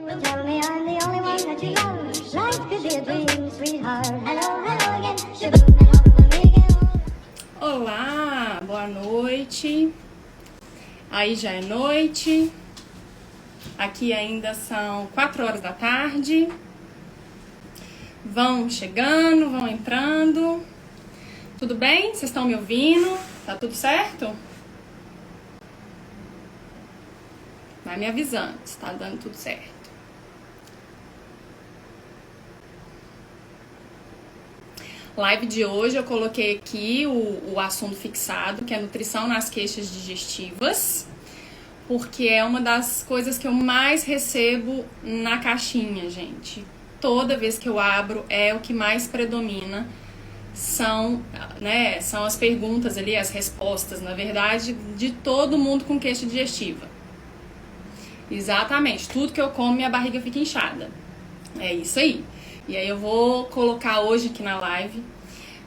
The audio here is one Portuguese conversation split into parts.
will tell me I'm the only one that you love. Life could be a dream, sweetheart. Hello, hello again. Shaboom, and off the weekend. Olá, boa noite. Aí já é noite. Aqui ainda são 4 horas da tarde. Vão chegando, vão entrando. Tudo bem? Vocês estão me ouvindo? Tá tudo certo? Vai me avisando se tá dando tudo certo. Live de hoje eu coloquei aqui o assunto fixado, que é nutrição nas queixas digestivas, porque é uma das coisas que eu mais recebo na caixinha, gente. Toda vez que eu abro é o que mais predomina, são as perguntas ali, as respostas, na verdade, de todo mundo com queixa digestiva. Exatamente, tudo que eu como minha barriga fica inchada. É isso aí. E aí eu vou colocar hoje aqui na live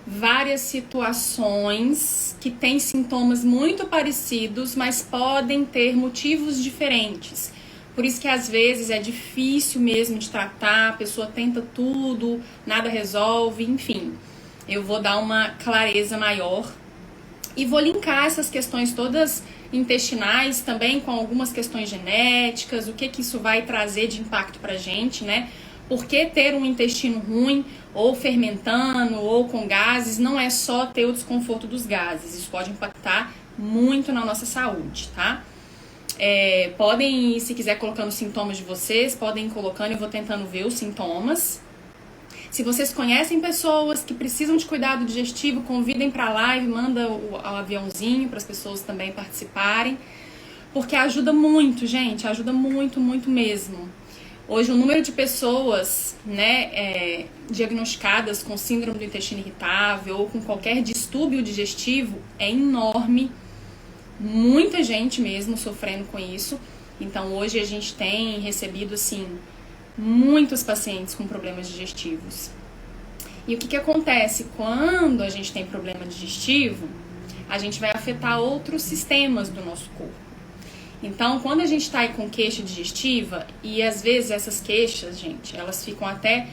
várias situações que têm sintomas muito parecidos, mas podem ter motivos diferentes. Por isso que às vezes é difícil mesmo de tratar, a pessoa tenta tudo, nada resolve, enfim. Eu vou dar uma clareza maior e vou linkar essas questões todas intestinais também com algumas questões genéticas, o que isso vai trazer de impacto pra gente, né? Porque ter um intestino ruim, ou fermentando, ou com gases, não é só ter o desconforto dos gases. Isso pode impactar muito na nossa saúde, tá? Podem, se quiser, colocando os sintomas de vocês, podem ir colocando, eu vou tentando ver os sintomas. Se vocês conhecem pessoas que precisam de cuidado digestivo, convidem para a live, manda o aviãozinho para as pessoas também participarem, porque ajuda muito, gente, ajuda muito, muito mesmo. Hoje o número de pessoas, diagnosticadas com síndrome do intestino irritável ou com qualquer distúrbio digestivo é enorme, muita gente mesmo sofrendo com isso. Então hoje a gente tem recebido, assim, muitos pacientes com problemas digestivos. E o que acontece? Quando a gente tem problema digestivo, a gente vai afetar outros sistemas do nosso corpo. Então, quando a gente está aí com queixa digestiva, e às vezes essas queixas, gente, elas ficam até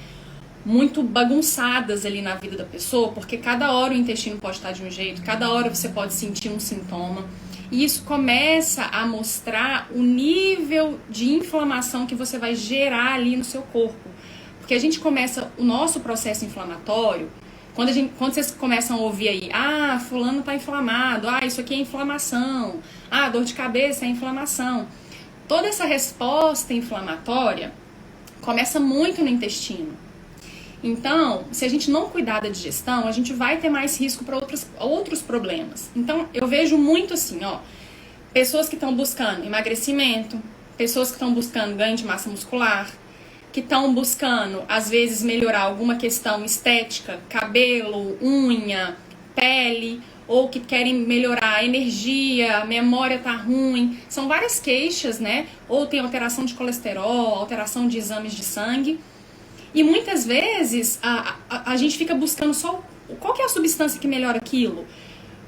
muito bagunçadas ali na vida da pessoa, porque cada hora o intestino pode estar de um jeito, cada hora você pode sentir um sintoma. E isso começa a mostrar o nível de inflamação que você vai gerar ali no seu corpo. Porque a gente começa o nosso processo inflamatório, quando vocês começam a ouvir aí, fulano tá inflamado, isso aqui é inflamação, dor de cabeça é inflamação. Toda essa resposta inflamatória começa muito no intestino. Então, se a gente não cuidar da digestão, a gente vai ter mais risco para outros problemas. Então, eu vejo muito assim, pessoas que estão buscando emagrecimento, pessoas que estão buscando ganho de massa muscular, que estão buscando, às vezes, melhorar alguma questão estética, cabelo, unha, pele, ou que querem melhorar a energia, a memória tá ruim. São várias queixas, né? Ou tem alteração de colesterol, alteração de exames de sangue. E muitas vezes a gente fica buscando só qual que é a substância que melhora aquilo.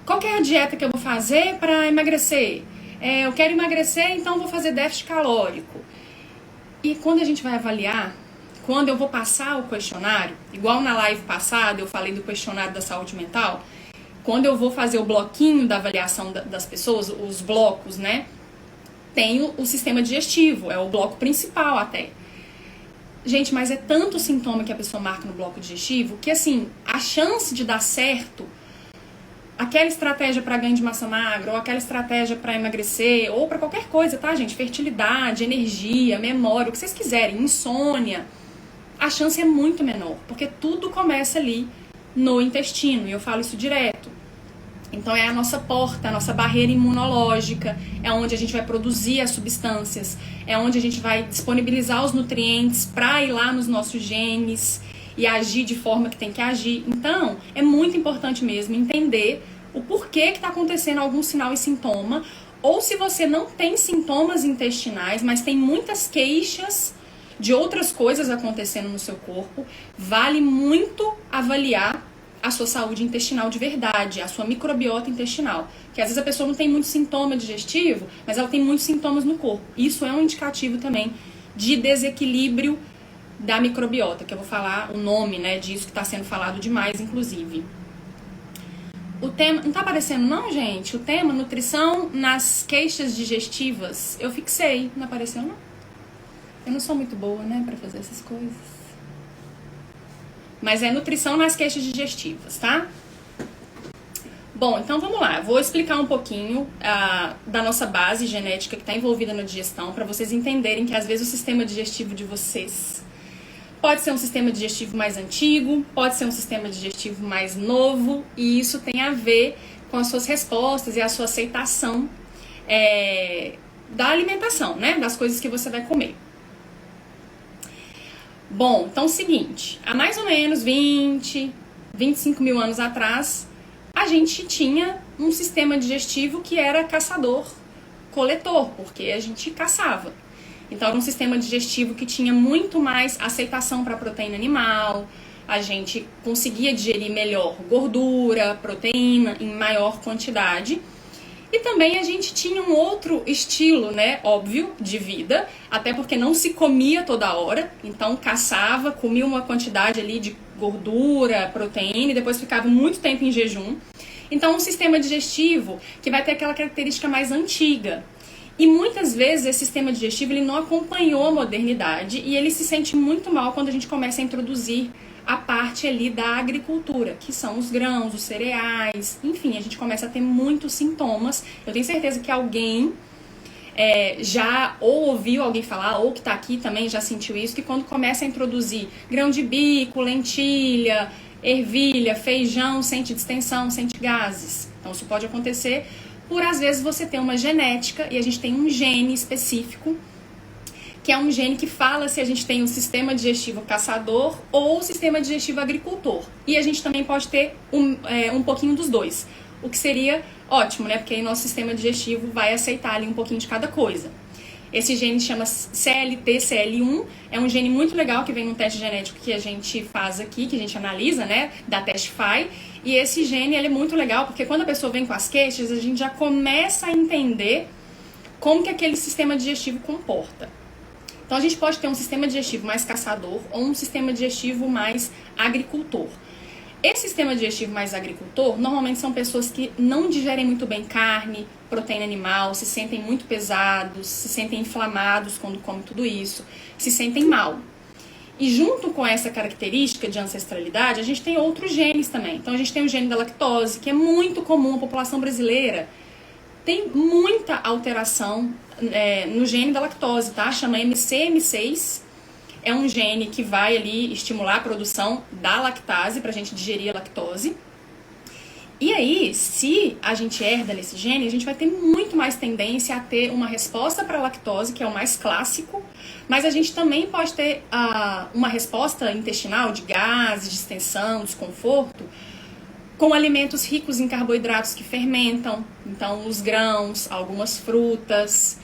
Qual que é a dieta que eu vou fazer para emagrecer? Eu quero emagrecer, então vou fazer déficit calórico. E quando a gente vai avaliar, quando eu vou passar o questionário, igual na live passada eu falei do questionário da saúde mental, quando eu vou fazer o bloquinho da avaliação das pessoas, os blocos, né? Tem o sistema digestivo, é o bloco principal até. Gente, mas é tanto sintoma que a pessoa marca no bloco digestivo que, assim, a chance de dar certo, aquela estratégia para ganho de massa magra, ou aquela estratégia para emagrecer, ou para qualquer coisa, tá, gente? Fertilidade, energia, memória, o que vocês quiserem, insônia, a chance é muito menor, porque tudo começa ali no intestino, e eu falo isso direto. Então é a nossa porta, a nossa barreira imunológica, é onde a gente vai produzir as substâncias, é onde a gente vai disponibilizar os nutrientes para ir lá nos nossos genes e agir de forma que tem que agir. Então, é muito importante mesmo entender o porquê que está acontecendo algum sinal e sintoma, ou se você não tem sintomas intestinais, mas tem muitas queixas de outras coisas acontecendo no seu corpo, vale muito avaliar a sua saúde intestinal de verdade, a sua microbiota intestinal. Que às vezes a pessoa não tem muito sintoma digestivo, mas ela tem muitos sintomas no corpo. Isso é um indicativo também de desequilíbrio da microbiota, que eu vou falar o nome, né, disso que está sendo falado demais, inclusive. O tema, não tá aparecendo não, gente? O tema nutrição nas queixas digestivas. Eu fixei, não apareceu não? Eu não sou muito boa, né, pra fazer essas coisas. Mas é nutrição nas queixas digestivas, tá? Bom, então vamos lá. Vou explicar um pouquinho da nossa base genética que está envolvida na digestão, para vocês entenderem que às vezes o sistema digestivo de vocês pode ser um sistema digestivo mais antigo, pode ser um sistema digestivo mais novo, e isso tem a ver com as suas respostas e a sua aceitação da alimentação, né? Das coisas que você vai comer. Bom, então é o seguinte, há mais ou menos 25 mil anos atrás, a gente tinha um sistema digestivo que era caçador-coletor, porque a gente caçava. Então era um sistema digestivo que tinha muito mais aceitação para proteína animal, a gente conseguia digerir melhor gordura, proteína em maior quantidade. E também a gente tinha um outro estilo, né, óbvio, de vida, até porque não se comia toda hora, então caçava, comia uma quantidade ali de gordura, proteína e depois ficava muito tempo em jejum. Então um sistema digestivo que vai ter aquela característica mais antiga. E muitas vezes esse sistema digestivo ele não acompanhou a modernidade e ele se sente muito mal quando a gente começa a introduzir a parte ali da agricultura, que são os grãos, os cereais, enfim, a gente começa a ter muitos sintomas. Eu tenho certeza que alguém já ou ouviu alguém falar, ou que está aqui também já sentiu isso, que quando começa a introduzir grão de bico, lentilha, ervilha, feijão, sente distensão, sente gases. Então isso pode acontecer por às vezes você ter uma genética e a gente tem um gene específico, que é um gene que fala se a gente tem um sistema digestivo caçador ou um sistema digestivo agricultor. E a gente também pode ter um pouquinho dos dois, o que seria ótimo, né? Porque aí nosso sistema digestivo vai aceitar ali um pouquinho de cada coisa. Esse gene chama CLT-CL1, é um gene muito legal que vem num teste genético que a gente faz aqui, que a gente analisa, né, da Testify. E esse gene ele é muito legal porque quando a pessoa vem com as queixas, a gente já começa a entender como que aquele sistema digestivo comporta. Então a gente pode ter um sistema digestivo mais caçador ou um sistema digestivo mais agricultor. Esse sistema digestivo mais agricultor, normalmente são pessoas que não digerem muito bem carne, proteína animal, se sentem muito pesados, se sentem inflamados quando comem tudo isso, se sentem mal. E junto com essa característica de ancestralidade, a gente tem outros genes também. Então a gente tem o gene da lactose, que é muito comum, a população brasileira tem muita alteração no gene da lactose, tá? Chama MCM6. É um gene que vai ali estimular a produção da lactase para a gente digerir a lactose. E aí, se a gente herda nesse gene, a gente vai ter muito mais tendência a ter uma resposta para a lactose, que é o mais clássico, mas a gente também pode ter uma resposta intestinal de gases, distensão, desconforto, com alimentos ricos em carboidratos que fermentam. Então, os grãos, algumas frutas,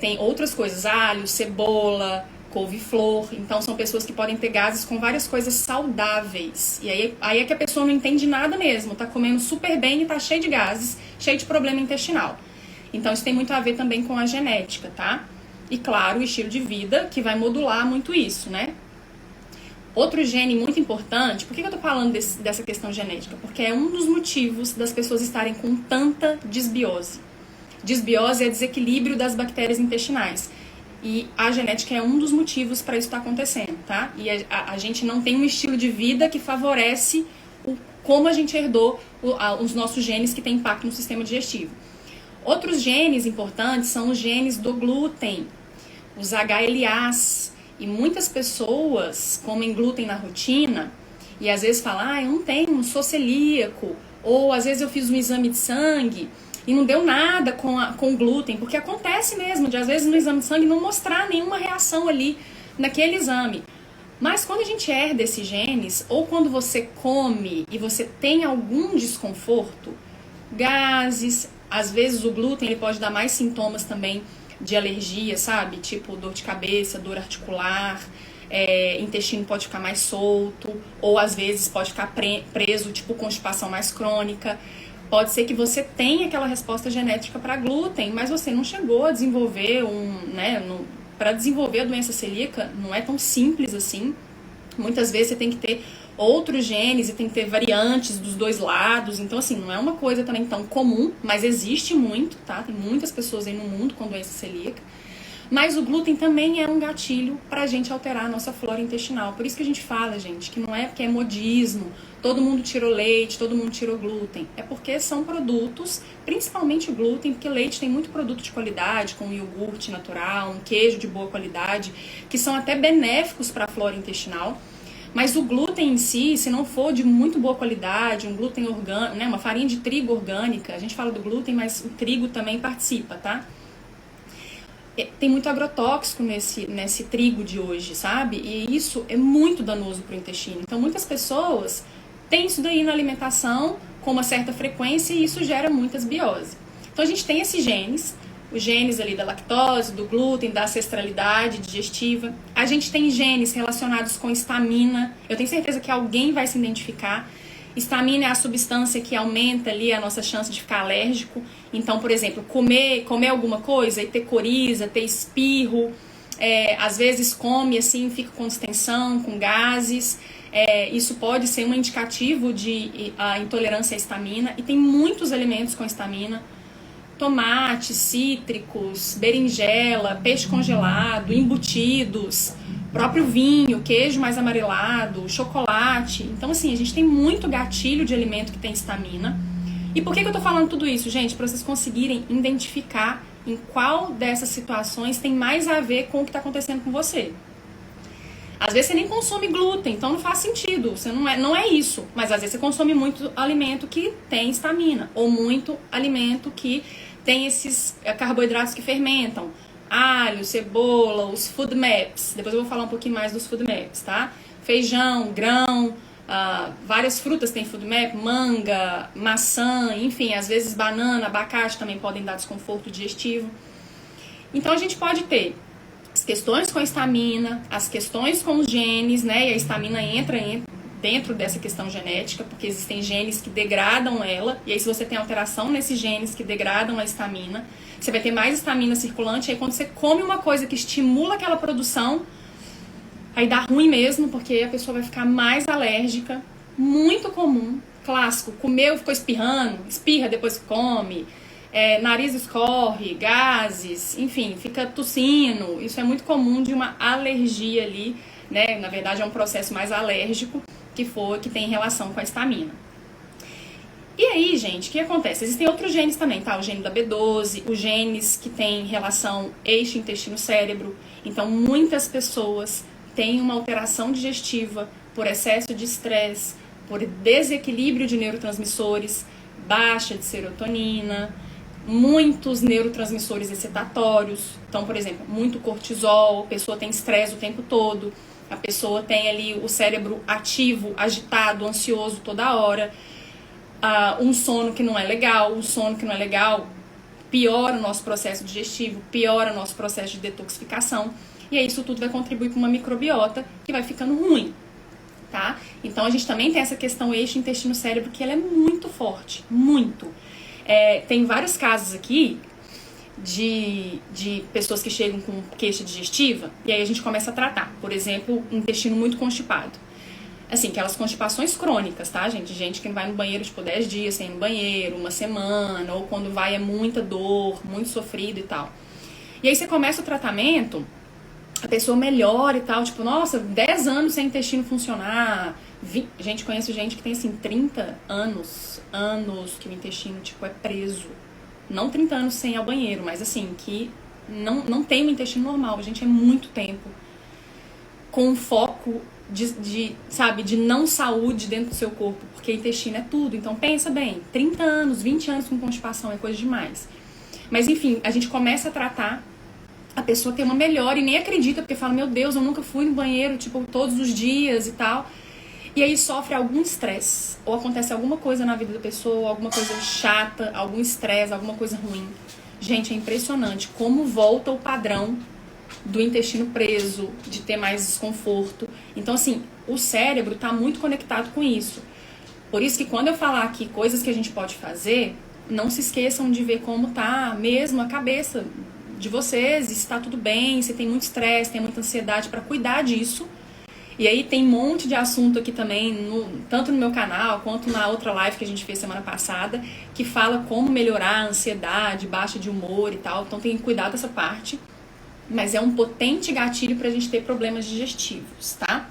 tem outras coisas, alho, cebola, couve-flor. Então são pessoas que podem ter gases com várias coisas saudáveis. E aí é que a pessoa não entende nada mesmo, tá comendo super bem e tá cheio de gases, cheio de problema intestinal. Então isso tem muito a ver também com a genética, tá? E claro, o estilo de vida que vai modular muito isso, né? Outro gene muito importante, por que eu tô falando dessa questão genética? Porque é um dos motivos das pessoas estarem com tanta disbiose. Disbiose é desequilíbrio das bactérias intestinais. E a genética é um dos motivos para isso estar acontecendo, tá? E a gente não tem um estilo de vida que favorece como a gente herdou os nossos genes que têm impacto no sistema digestivo. Outros genes importantes são os genes do glúten, os HLAs. E muitas pessoas comem glúten na rotina e às vezes falam, eu não sou celíaco. Ou às vezes eu fiz um exame de sangue e não deu nada com glúten, porque acontece mesmo de às vezes no exame de sangue não mostrar nenhuma reação ali naquele exame. Mas quando a gente herda esses genes, ou quando você come e você tem algum desconforto, gases, às vezes o glúten ele pode dar mais sintomas também de alergia, sabe? Tipo dor de cabeça, dor articular, intestino pode ficar mais solto, ou às vezes pode ficar preso, tipo constipação mais crônica. Pode ser que você tenha aquela resposta genética para glúten, mas você não chegou a desenvolver para desenvolver a doença celíaca não é tão simples assim. Muitas vezes você tem que ter outros genes e tem que ter variantes dos dois lados. Então, assim, não é uma coisa também tão comum, mas existe muito, tá? Tem muitas pessoas aí no mundo com doença celíaca. Mas o glúten também é um gatilho pra gente alterar a nossa flora intestinal. Por isso que a gente fala, gente, que não é porque é modismo, todo mundo tirou leite, todo mundo tirou glúten. É porque são produtos, principalmente o glúten, porque leite tem muito produto de qualidade, como iogurte natural, um queijo de boa qualidade, que são até benéficos para a flora intestinal. Mas o glúten em si, se não for de muito boa qualidade, um glúten orgânico, né, uma farinha de trigo orgânica, a gente fala do glúten, mas o trigo também participa, tá? Tem muito agrotóxico nesse trigo de hoje, sabe? E isso é muito danoso para o intestino. Então, muitas pessoas têm isso daí na alimentação com uma certa frequência e isso gera muitas bioses. Então, a gente tem esses genes, os genes ali da lactose, do glúten, da ancestralidade digestiva. A gente tem genes relacionados com histamina. Eu tenho certeza que alguém vai se identificar. Histamina é a substância que aumenta ali a nossa chance de ficar alérgico. Então, por exemplo, comer alguma coisa e ter coriza, ter espirro, às vezes come assim, fica com distensão, com gases. Isso pode ser um indicativo de intolerância à histamina. E tem muitos alimentos com histamina. Tomate, cítricos, berinjela, peixe congelado, embutidos, próprio vinho, queijo mais amarelado, chocolate. Então, assim, a gente tem muito gatilho de alimento que tem histamina. E por que eu tô falando tudo isso, gente? Para vocês conseguirem identificar em qual dessas situações tem mais a ver com o que tá acontecendo com você. Às vezes você nem consome glúten, então não faz sentido, você não é isso. Mas às vezes você consome muito alimento que tem histamina, ou muito alimento que tem esses carboidratos que fermentam. Alho, cebola, os food maps. Depois eu vou falar um pouquinho mais dos food maps, tá? Feijão, grão, várias frutas têm food map, manga, maçã, enfim, às vezes banana, abacate também podem dar desconforto digestivo. Então a gente pode ter as questões com a histamina, as questões com os genes, né? E a histamina entra dentro dessa questão genética, porque existem genes que degradam ela, e aí se você tem alteração nesses genes que degradam a histamina, você vai ter mais histamina circulante, e aí quando você come uma coisa que estimula aquela produção, aí dá ruim mesmo, porque a pessoa vai ficar mais alérgica, muito comum, clássico, comeu, ficou espirrando, espirra depois que come, nariz escorre, gases, enfim, fica tossindo, isso é muito comum de uma alergia ali, né? Na verdade é um processo mais alérgico que tem relação com a histamina. E aí, gente, o que acontece? Existem outros genes também, tá? O gene da B12, os genes que têm relação eixo intestino-cérebro. Então, muitas pessoas têm uma alteração digestiva por excesso de estresse, por desequilíbrio de neurotransmissores, baixa de serotonina, muitos neurotransmissores excitatórios. Então, por exemplo, muito cortisol, a pessoa tem estresse o tempo todo, a pessoa tem ali o cérebro ativo, agitado, ansioso toda hora. Um sono que não é legal, piora o nosso processo digestivo, piora o nosso processo de detoxificação, e aí isso tudo vai contribuir para uma microbiota que vai ficando ruim, tá? Então a gente também tem essa questão eixo intestino-cérebro que ela é muito forte, muito. Tem vários casos aqui de pessoas que chegam com queixa digestiva, e aí a gente começa a tratar, por exemplo, intestino muito constipado. Assim, aquelas constipações crônicas, tá, gente? Gente que vai no banheiro, tipo, 10 dias sem ir no banheiro, uma semana, ou quando vai é muita dor, muito sofrido e tal. E aí você começa o tratamento, a pessoa melhora e tal, tipo, nossa, 10 anos sem intestino funcionar. Gente, conheço gente que tem, assim, 30 anos que o intestino, tipo, é preso. Não 30 anos sem ir ao banheiro, mas, assim, que não tem um intestino normal. Gente, é muito tempo. Com foco de não saúde dentro do seu corpo, porque intestino é tudo. Então pensa bem, 30 anos, 20 anos com constipação é coisa demais. Mas enfim, a gente começa a tratar, a pessoa tem uma melhora e nem acredita, porque fala, meu Deus, eu nunca fui no banheiro, tipo, todos os dias e tal. E aí sofre algum estresse, ou acontece alguma coisa na vida da pessoa, alguma coisa chata, algum estresse, alguma coisa ruim. Gente, é impressionante como volta o padrão do intestino preso, de ter mais desconforto. Então, assim, o cérebro está muito conectado com isso. Por isso que quando eu falar aqui coisas que a gente pode fazer, não se esqueçam de ver como tá mesmo a cabeça de vocês, e se tá tudo bem, se tem muito estresse, tem muita ansiedade, para cuidar disso. E aí tem um monte de assunto aqui também, tanto no meu canal quanto na outra live que a gente fez semana passada, que fala como melhorar a ansiedade, baixa de humor e tal. Então tem que cuidar dessa parte. Mas é um potente gatilho pra gente ter problemas digestivos, tá?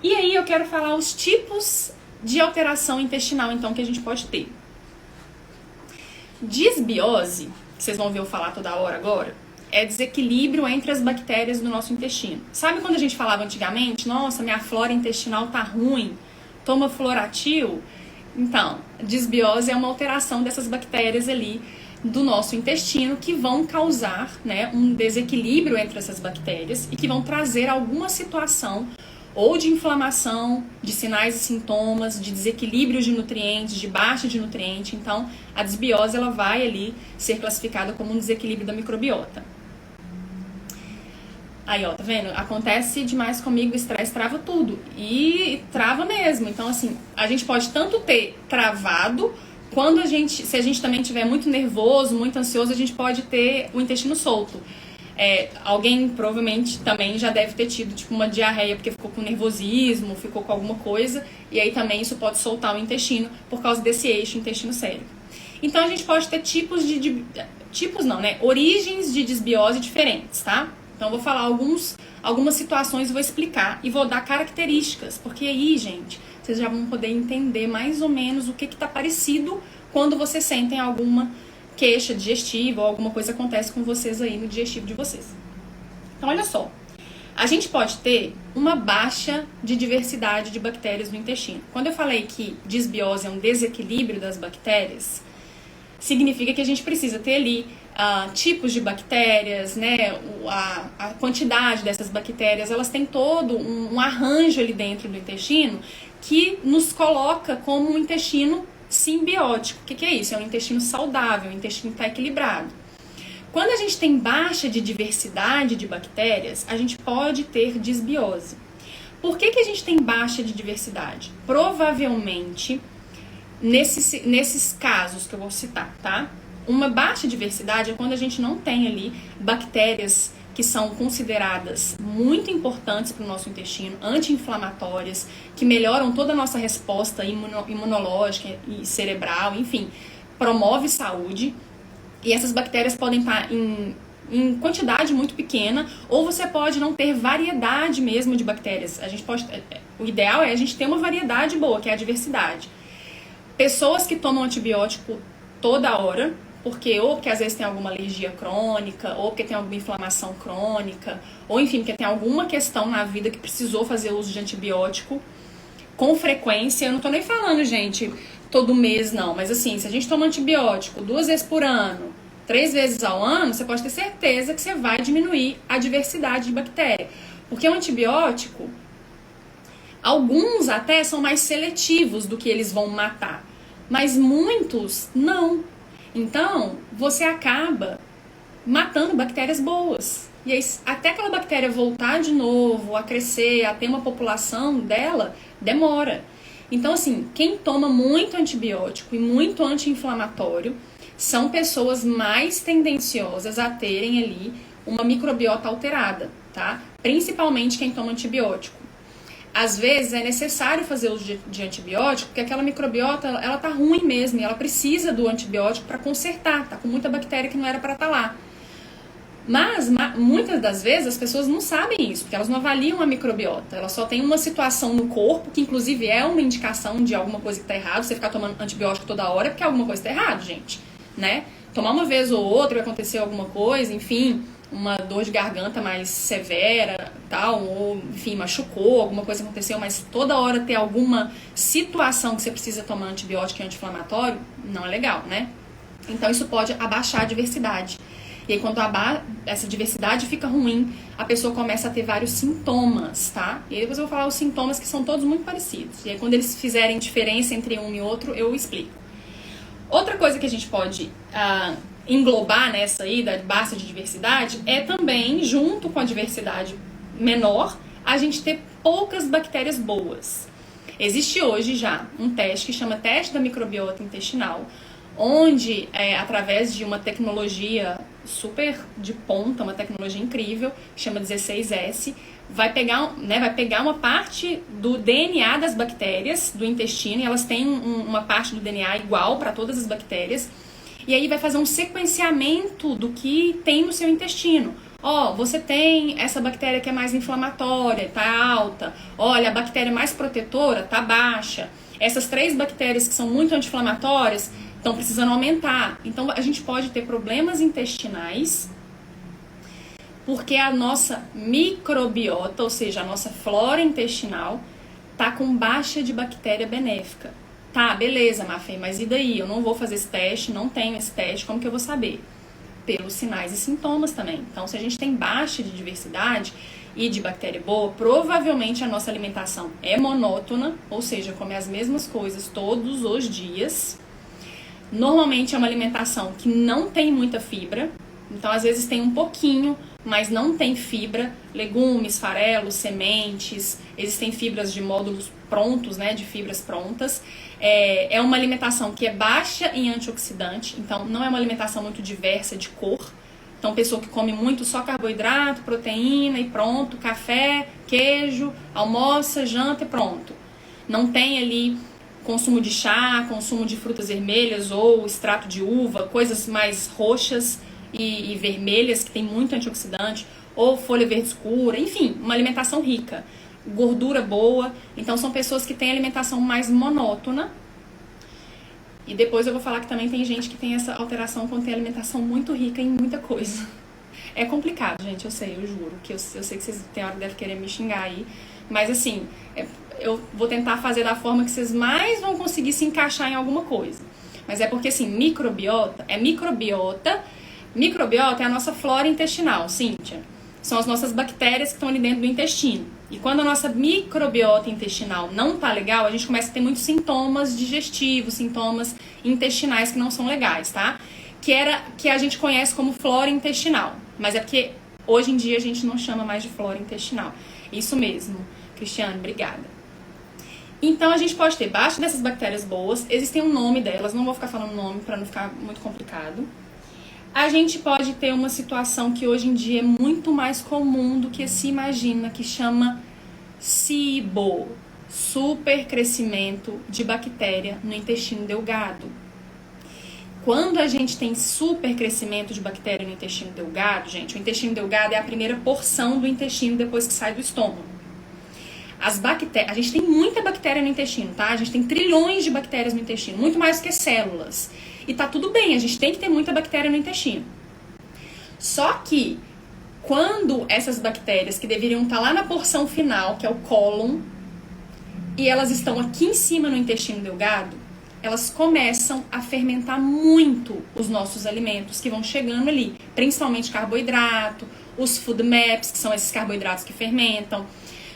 E aí eu quero falar os tipos de alteração intestinal, então, que a gente pode ter. Disbiose, que vocês vão ver eu falar toda hora agora, é desequilíbrio entre as bactérias do nosso intestino. Sabe quando a gente falava antigamente, nossa, minha flora intestinal tá ruim, toma Floratil? Então, disbiose é uma alteração dessas bactérias ali do nosso intestino que vão causar, né, um desequilíbrio entre essas bactérias e que vão trazer alguma situação ou de inflamação, de sinais e sintomas, de desequilíbrio de nutrientes, de baixa de nutriente. Então, a disbiose ela vai ali ser classificada como um desequilíbrio da microbiota. Aí, ó, tá vendo? Acontece demais comigo, o estresse trava tudo. E trava mesmo. Então, assim, a gente pode tanto ter travado, quando se a gente também estiver muito nervoso, muito ansioso, a gente pode ter o intestino solto. Alguém provavelmente também já deve ter tido tipo uma diarreia porque ficou com nervosismo, ficou com alguma coisa, e aí também isso pode soltar o intestino por causa desse eixo intestino-cérebro. Então a gente pode ter origens de disbiose diferentes, tá? Então eu vou falar algumas situações, vou explicar e vou dar características, porque aí, gente, vocês já vão poder entender mais ou menos o que tá parecido quando vocês sentem alguma queixa digestiva ou alguma coisa acontece com vocês aí no digestivo de vocês. Então, olha só. A gente pode ter uma baixa de diversidade de bactérias no intestino. Quando eu falei que disbiose é um desequilíbrio das bactérias, significa que a gente precisa ter ali tipos de bactérias, né? A quantidade dessas bactérias, elas têm todo um arranjo ali dentro do intestino que nos coloca como um intestino simbiótico. O que é isso? É um intestino saudável, um intestino que está equilibrado. Quando a gente tem baixa de diversidade de bactérias, a gente pode ter disbiose. Por que a gente tem baixa de diversidade? Provavelmente, nesses casos que eu vou citar, tá? Uma baixa diversidade é quando a gente não tem ali bactérias que são consideradas muito importantes para o nosso intestino, anti-inflamatórias, que melhoram toda a nossa resposta imunológica e cerebral, enfim, promove saúde. E essas bactérias podem estar em quantidade muito pequena, ou você pode não ter variedade mesmo de bactérias. O ideal é a gente ter uma variedade boa, que é a diversidade. Pessoas que tomam antibiótico toda hora, porque às vezes tem alguma alergia crônica, ou porque tem alguma inflamação crônica, ou enfim, porque tem alguma questão na vida que precisou fazer uso de antibiótico com frequência. Eu não tô nem falando, gente, todo mês não, mas assim, se a gente toma antibiótico 2 vezes por ano, 3 vezes ao ano, você pode ter certeza que você vai diminuir a diversidade de bactéria. Porque o antibiótico, alguns até são mais seletivos do que eles vão matar, mas muitos não. Então, você acaba matando bactérias boas. E aí, até aquela bactéria voltar de novo, a crescer, a ter uma população dela, demora. Então, assim, quem toma muito antibiótico e muito anti-inflamatório são pessoas mais tendenciosas a terem ali uma microbiota alterada, tá? Principalmente quem toma antibiótico. Às vezes é necessário fazer uso de antibiótico, porque aquela microbiota, ela tá ruim mesmo, e ela precisa do antibiótico para consertar, tá com muita bactéria que não era para estar lá. Mas muitas das vezes as pessoas não sabem isso, porque elas não avaliam a microbiota. Elas só têm uma situação no corpo, que inclusive é uma indicação de alguma coisa que tá errado. Você ficar tomando antibiótico toda hora é porque alguma coisa tá errado, gente, né? Tomar uma vez ou outra vai acontecer alguma coisa, enfim, uma dor de garganta mais severa, tal, ou enfim, machucou, alguma coisa aconteceu, mas toda hora ter alguma situação que você precisa tomar antibiótico e anti-inflamatório, não é legal, né? Então isso pode abaixar a diversidade. E aí quando essa diversidade fica ruim, a pessoa começa a ter vários sintomas, tá? E aí depois eu vou falar os sintomas que são todos muito parecidos. E aí quando eles fizerem diferença entre um e outro, eu explico. Outra coisa que a gente pode englobar nessa aí, da baixa de diversidade, é também, junto com a diversidade menor, a gente ter poucas bactérias boas. Existe hoje já um teste que chama teste da microbiota intestinal, onde, através de uma tecnologia super de ponta, uma tecnologia incrível, que chama 16S, vai pegar uma parte do DNA das bactérias do intestino, e elas têm uma parte do DNA igual para todas as bactérias, e aí vai fazer um sequenciamento do que tem no seu intestino. Você tem essa bactéria que é mais inflamatória, tá alta. Olha, a bactéria mais protetora tá baixa. Essas 3 bactérias que são muito anti-inflamatórias estão precisando aumentar. Então, a gente pode ter problemas intestinais porque a nossa microbiota, ou seja, a nossa flora intestinal, tá com baixa de bactéria benéfica. Tá, beleza, Mafê, mas e daí? Eu não vou fazer esse teste, não tenho esse teste, como que eu vou saber? Pelos sinais e sintomas também. Então, se a gente tem baixa de diversidade e de bactéria boa, provavelmente a nossa alimentação é monótona, ou seja, come as mesmas coisas todos os dias. Normalmente é uma alimentação que não tem muita fibra, então às vezes tem um pouquinho, mas não tem fibra. Legumes, farelos, sementes, existem fibras de módulos prontos, né, de fibras prontas. É uma alimentação que é baixa em antioxidante, então não é uma alimentação muito diversa de cor. Então, pessoa que come muito só carboidrato, proteína e pronto, café, queijo, almoça, janta e pronto. Não tem ali consumo de chá, consumo de frutas vermelhas ou extrato de uva, coisas mais roxas e vermelhas que tem muito antioxidante, ou folha verde escura, enfim, uma alimentação rica. Gordura boa, então são pessoas que têm alimentação mais monótona. E depois eu vou falar que também tem gente que tem essa alteração quando tem alimentação muito rica em muita coisa. É complicado, gente, eu sei, eu juro, que eu sei que vocês tem hora que devem querer me xingar aí, mas assim, eu vou tentar fazer da forma que vocês mais vão conseguir se encaixar em alguma coisa. Mas é porque assim, microbiota é a nossa flora intestinal, Cíntia. São as nossas bactérias que estão ali dentro do intestino. E quando a nossa microbiota intestinal não tá legal, a gente começa a ter muitos sintomas digestivos, sintomas intestinais que não são legais, tá? Que a gente conhece como flora intestinal. Mas é porque hoje em dia a gente não chama mais de flora intestinal. Isso mesmo, Cristiane, obrigada. Então a gente pode ter baixa dessas bactérias boas, existem um nome delas, não vou ficar falando nome para não ficar muito complicado. A gente pode ter uma situação que hoje em dia é muito mais comum do que se imagina, que chama SIBO, supercrescimento de bactéria no intestino delgado. Quando a gente tem supercrescimento de bactéria no intestino delgado, gente, o intestino delgado é a primeira porção do intestino depois que sai do estômago. A gente tem muita bactéria no intestino, tá? A gente tem trilhões de bactérias no intestino, muito mais do que células. E tá tudo bem, a gente tem que ter muita bactéria no intestino. Só que, quando essas bactérias que deveriam estar lá na porção final, que é o cólon, e elas estão aqui em cima no intestino delgado, elas começam a fermentar muito os nossos alimentos que vão chegando ali, principalmente carboidrato, os food maps, que são esses carboidratos que fermentam,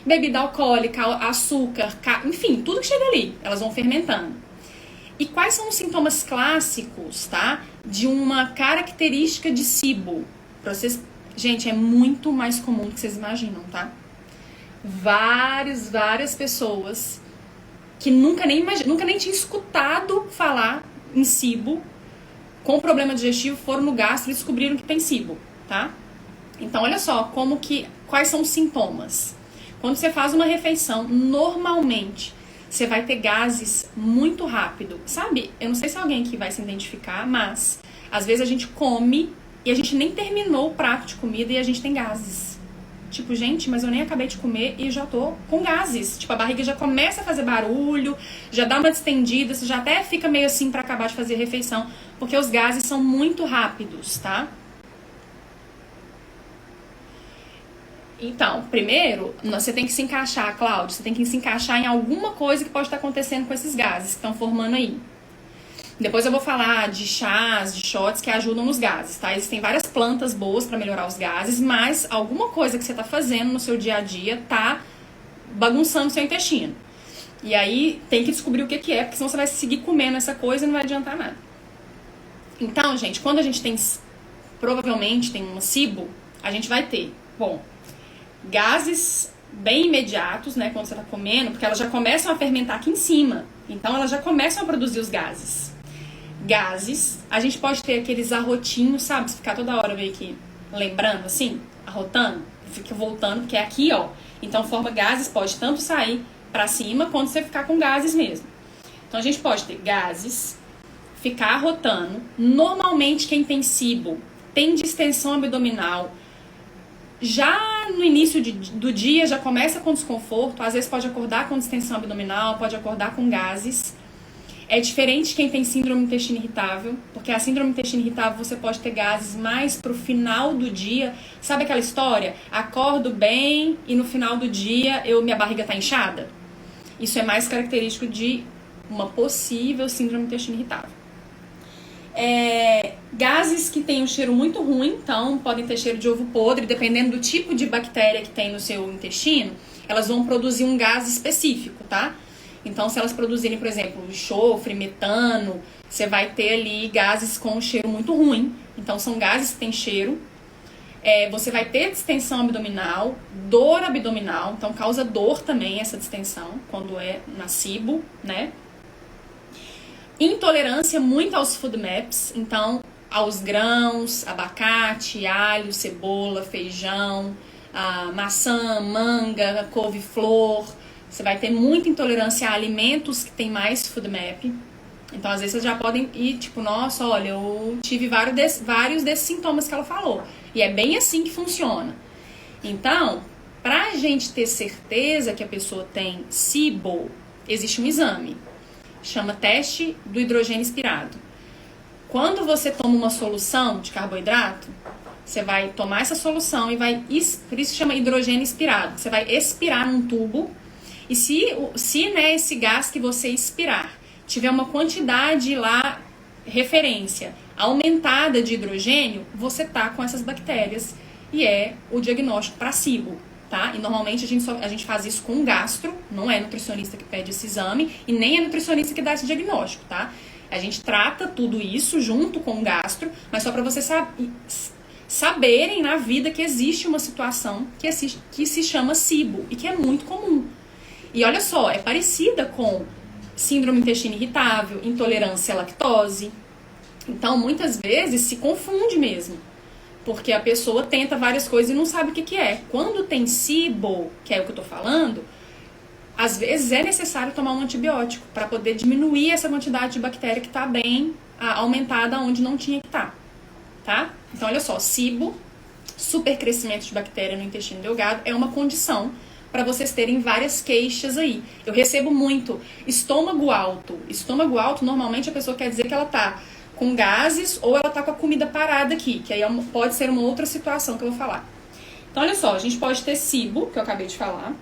bebida alcoólica, açúcar, enfim, tudo que chega ali, elas vão fermentando. E quais são os sintomas clássicos, tá? De uma característica de SIBO. Gente, é muito mais comum do que vocês imaginam, tá? Várias pessoas que nunca nem tinham escutado falar em SIBO, com problema digestivo, foram no gastro e descobriram que tem SIBO, tá? Então, olha só, quais são os sintomas. Quando você faz uma refeição, normalmente você vai ter gases muito rápido. Sabe, eu não sei se é alguém que vai se identificar, mas às vezes a gente come e a gente nem terminou o prato de comida e a gente tem gases. Tipo, gente, mas eu nem acabei de comer e já tô com gases. Tipo, a barriga já começa a fazer barulho, já dá uma distendida, você já até fica meio assim pra acabar de fazer a refeição, porque os gases são muito rápidos, tá? Então, primeiro, você tem que se encaixar, Cláudio, você tem que se encaixar em alguma coisa que pode estar acontecendo com esses gases que estão formando aí. Depois eu vou falar de chás, de shots que ajudam nos gases, tá? Existem várias plantas boas para melhorar os gases, mas alguma coisa que você tá fazendo no seu dia a dia tá bagunçando o seu intestino. E aí tem que descobrir o que é, porque senão você vai seguir comendo essa coisa e não vai adiantar nada. Então, gente, quando a gente tem, provavelmente tem uma SIBO, a gente vai ter, gases bem imediatos, né, quando você tá comendo, porque elas já começam a fermentar aqui em cima. Então, elas já começam a produzir os gases. gases. A gente pode ter aqueles arrotinhos, sabe? Se ficar toda hora meio que lembrando, assim, arrotando, fica voltando, porque é aqui, ó. Então forma gases, pode tanto sair pra cima, quanto você ficar com gases mesmo. Então a gente pode ter gases, ficar arrotando. Normalmente quem tem SIBO tem distensão abdominal. Já no início do dia já começa com desconforto, às vezes pode acordar com distensão abdominal, pode acordar com gases. É diferente quem tem síndrome do intestino irritável, porque a síndrome do intestino irritável você pode ter gases mais pro final do dia. Sabe aquela história? Acordo bem e no final do dia minha barriga tá inchada? Isso é mais característico de uma possível síndrome do intestino irritável. Gases que têm um cheiro muito ruim, então podem ter cheiro de ovo podre, dependendo do tipo de bactéria que tem no seu intestino, elas vão produzir um gás específico, tá? Então, se elas produzirem, por exemplo, enxofre, metano, você vai ter ali gases com um cheiro muito ruim. Então, são gases que têm cheiro. Você vai ter distensão abdominal, dor abdominal, então causa dor também essa distensão, quando é na SIBO, né? Intolerância muito aos FODMAPs, então aos grãos, abacate, alho, cebola, feijão, maçã, manga, couve-flor. Você vai ter muita intolerância a alimentos que tem mais FODMAP. Então, às vezes, vocês já podem ir, tipo, nossa, olha, eu tive vários desses sintomas que ela falou. E é bem assim que funciona. Então, pra gente ter certeza que a pessoa tem SIBO, existe um exame. Chama teste do hidrogênio expirado. Quando você toma uma solução de carboidrato, você vai tomar essa solução e vai... Por isso chama hidrogênio expirado. Você vai expirar num tubo. E se né, esse gás que você expirar tiver uma quantidade lá, referência, aumentada de hidrogênio, você tá com essas bactérias e é o diagnóstico para SIBO, tá? E normalmente a gente faz isso com gastro, não é nutricionista que pede esse exame e nem é nutricionista que dá esse diagnóstico, tá? A gente trata tudo isso junto com o gastro, mas só para vocês saberem na vida que existe uma situação que se chama SIBO e que é muito comum. E olha só, é parecida com síndrome do intestino irritável, intolerância à lactose. Então, muitas vezes se confunde mesmo, porque a pessoa tenta várias coisas e não sabe o que é. Quando tem SIBO, que é o que eu tô falando, às vezes é necessário tomar um antibiótico para poder diminuir essa quantidade de bactéria que está bem aumentada onde não tinha que estar, tá? Então, olha só, SIBO, supercrescimento de bactéria no intestino delgado, é uma condição para vocês terem várias queixas aí. Eu recebo muito estômago alto. Estômago alto, normalmente a pessoa quer dizer que ela tá com gases ou ela tá com a comida parada aqui, que aí pode ser uma outra situação que eu vou falar. Então, olha só, a gente pode ter SIBO, que eu acabei de falar.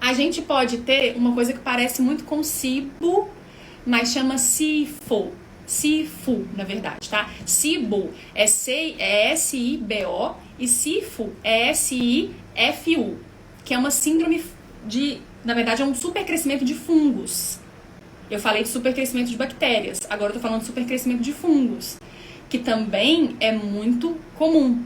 A gente pode ter uma coisa que parece muito com SIBO, mas chama SIFO. SIFO, na verdade, tá? SIBO é S-I-B-O e SIFO é S-I-F-U. Que é uma síndrome na verdade, é um supercrescimento de fungos. Eu falei de supercrescimento de bactérias, agora eu tô falando de supercrescimento de fungos, que também é muito comum.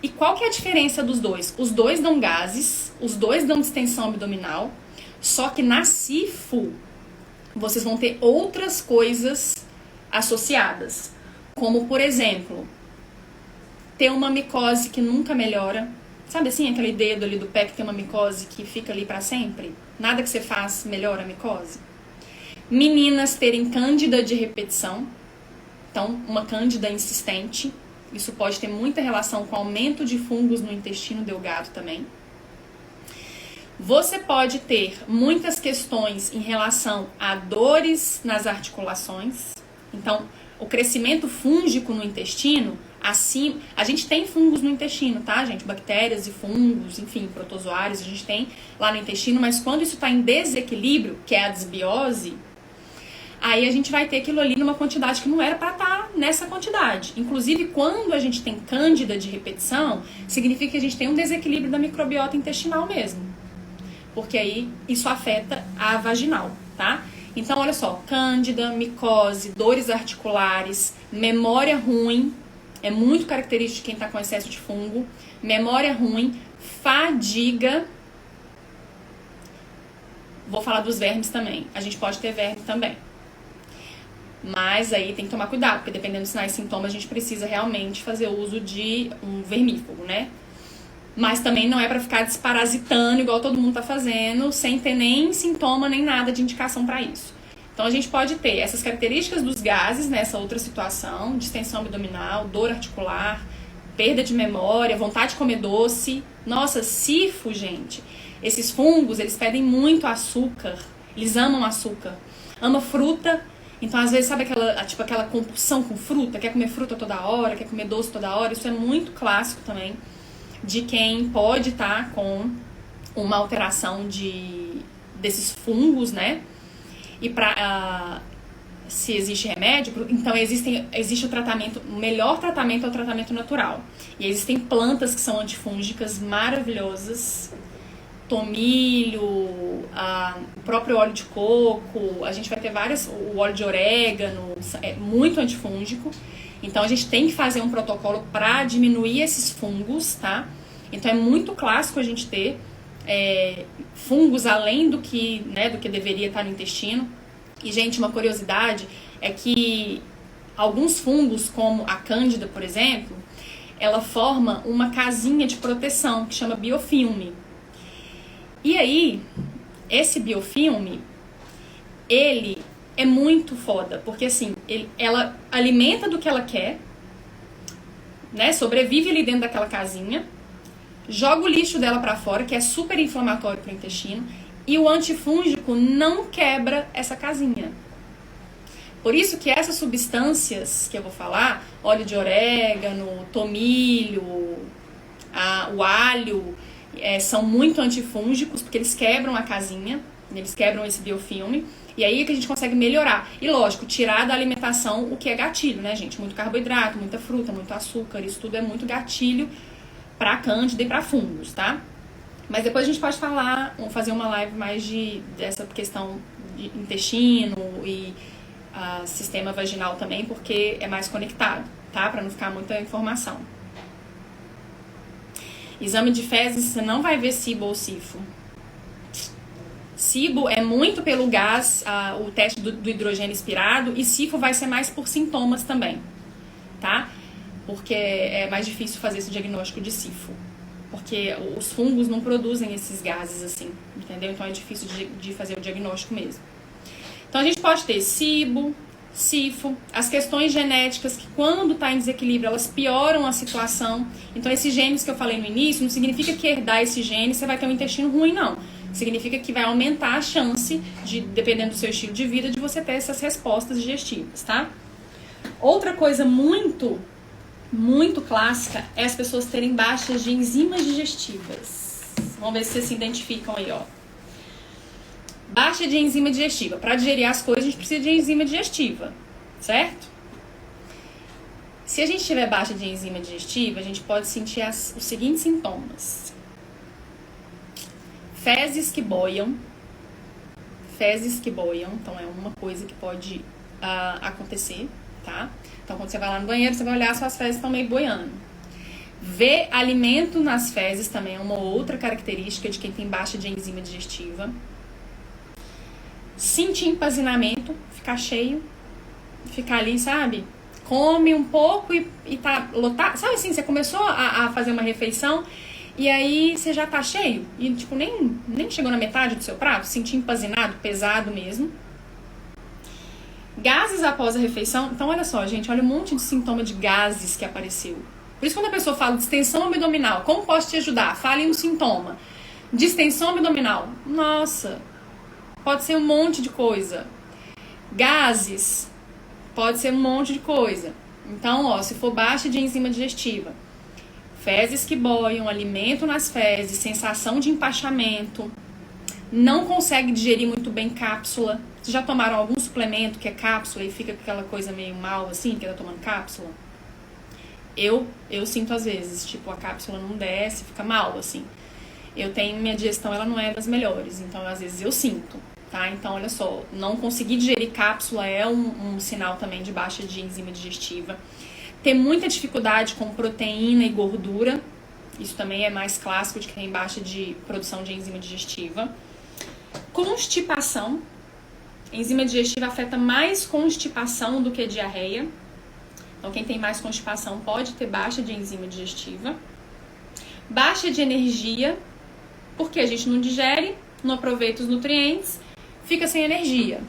E qual que é a diferença dos dois? Os dois dão gases, os dois dão distensão abdominal, só que na SIFO, vocês vão ter outras coisas associadas, como, por exemplo, ter uma micose que nunca melhora. Sabe assim, aquele dedo ali do pé que tem uma micose que fica ali pra sempre? Nada que você faz melhora a micose. Meninas terem cândida de repetição. Então, uma cândida insistente. Isso pode ter muita relação com aumento de fungos no intestino delgado também. Você pode ter muitas questões em relação a dores nas articulações. Então, o crescimento fúngico no intestino, assim, a gente tem fungos no intestino, tá, gente? Bactérias e fungos, enfim, protozoários, a gente tem lá no intestino, mas quando isso está em desequilíbrio, que é a desbiose, aí a gente vai ter aquilo ali numa quantidade que não era para estar nessa quantidade. Inclusive, quando a gente tem cândida de repetição, significa que a gente tem um desequilíbrio da microbiota intestinal mesmo. Porque aí isso afeta a vaginal, tá? Então, olha só, cândida, micose, dores articulares, memória ruim, é muito característico de quem está com excesso de fungo, memória ruim, fadiga. Vou falar dos vermes também, a gente pode ter verme também. Mas aí tem que tomar cuidado, porque dependendo dos sinais e sintomas, a gente precisa realmente fazer uso de um vermífugo, né? Mas também não é pra ficar desparasitando, igual todo mundo tá fazendo, sem ter nem sintoma, nem nada de indicação pra isso. Então a gente pode ter essas características dos gases nessa outra situação, distensão abdominal, dor articular, perda de memória, vontade de comer doce. Nossa, sifo, gente. Esses fungos, eles pedem muito açúcar. Eles amam açúcar. Ama fruta. Então, às vezes, sabe aquela compulsão com fruta? Quer comer fruta toda hora, quer comer doce toda hora. Isso é muito clássico também de quem pode estar com uma alteração desses fungos, né? E se existe remédio, então existe o tratamento, o melhor tratamento é o tratamento natural. E existem plantas que são antifúngicas maravilhosas, tomilho, o próprio óleo de coco, a gente vai ter o óleo de orégano, é muito antifúngico. Então a gente tem que fazer um protocolo para diminuir esses fungos, tá? Então é muito clássico a gente ter fungos além do que deveria estar no intestino. E, gente, uma curiosidade é que alguns fungos, como a cândida, por exemplo, ela forma uma casinha de proteção que chama biofilme. E aí, esse biofilme, ele é muito foda, porque assim, ela alimenta do que ela quer, né? Sobrevive ali dentro daquela casinha, joga o lixo dela pra fora, que é super inflamatório pro intestino, e o antifúngico não quebra essa casinha. Por isso que essas substâncias que eu vou falar, óleo de orégano, tomilho, o alho, são muito antifúngicos, porque eles quebram a casinha, eles quebram esse biofilme, e aí é que a gente consegue melhorar. E lógico, tirar da alimentação o que é gatilho, né, gente? Muito carboidrato, muita fruta, muito açúcar, isso tudo é muito gatilho pra cândida e pra fungos, tá? Mas depois a gente pode fazer uma live mais dessa questão de intestino e sistema vaginal também, porque é mais conectado, tá? Pra não ficar muita informação. Exame de fezes, você não vai ver SIBO ou SIFO. SIBO é muito pelo gás, o teste do hidrogênio expirado, e SIFO vai ser mais por sintomas também, tá? Porque é mais difícil fazer esse diagnóstico de SIFO. Porque os fungos não produzem esses gases assim, entendeu? Então é difícil de fazer o diagnóstico mesmo. Então a gente pode ter SIBO, SIFO, as questões genéticas que quando está em desequilíbrio elas pioram a situação. Então esses genes que eu falei no início não significa que herdar esse gene você vai ter um intestino ruim, não. Significa que vai aumentar a chance, dependendo do seu estilo de vida, de você ter essas respostas digestivas, tá? Outra coisa muito clássica é as pessoas terem baixas de enzimas digestivas. Vamos ver se vocês se identificam aí, ó. Baixa de enzima digestiva. Para digerir as coisas, a gente precisa de enzima digestiva, certo? Se a gente tiver baixa de enzima digestiva, a gente pode sentir os seguintes sintomas. Fezes que boiam. Fezes que boiam. Então, é uma coisa que pode acontecer, tá? Então, quando você vai lá no banheiro, você vai olhar, suas fezes estão meio boiando. Ver alimento nas fezes também é uma outra característica de quem tem baixa de enzima digestiva. Sentir empazinamento, ficar cheio, ficar ali, sabe? Come um pouco e tá lotado. Sabe assim, você começou a fazer uma refeição e aí você já tá cheio e, tipo, nem chegou na metade do seu prato, sentir empazinado, pesado mesmo. Gases após a refeição. Então, olha só, gente, olha um monte de sintoma de gases que apareceu. Por isso, quando a pessoa fala distensão abdominal, como posso te ajudar? Fale um sintoma. Distensão abdominal. Nossa, pode ser um monte de coisa. Gases, pode ser um monte de coisa. Então, ó, se for baixa de enzima digestiva, fezes que boiam, alimento nas fezes, sensação de empachamento, não consegue digerir muito bem cápsula. Vocês já tomaram algum suplemento que é cápsula e fica com aquela coisa meio mal, assim, que tá tomando cápsula? Eu sinto às vezes, tipo, a cápsula não desce, fica mal, assim. Eu tenho, minha digestão, ela não é das melhores, então às vezes eu sinto, tá? Então, olha só, não conseguir digerir cápsula é um sinal também de baixa de enzima digestiva. Ter muita dificuldade com proteína e gordura, isso também é mais clássico de quem tem baixa de produção de enzima digestiva. Constipação, Enzima digestiva afeta mais constipação do que diarreia. Então, quem tem mais constipação pode ter baixa de enzima digestiva. Baixa de energia, porque a gente não digere, não aproveita os nutrientes, fica sem energia.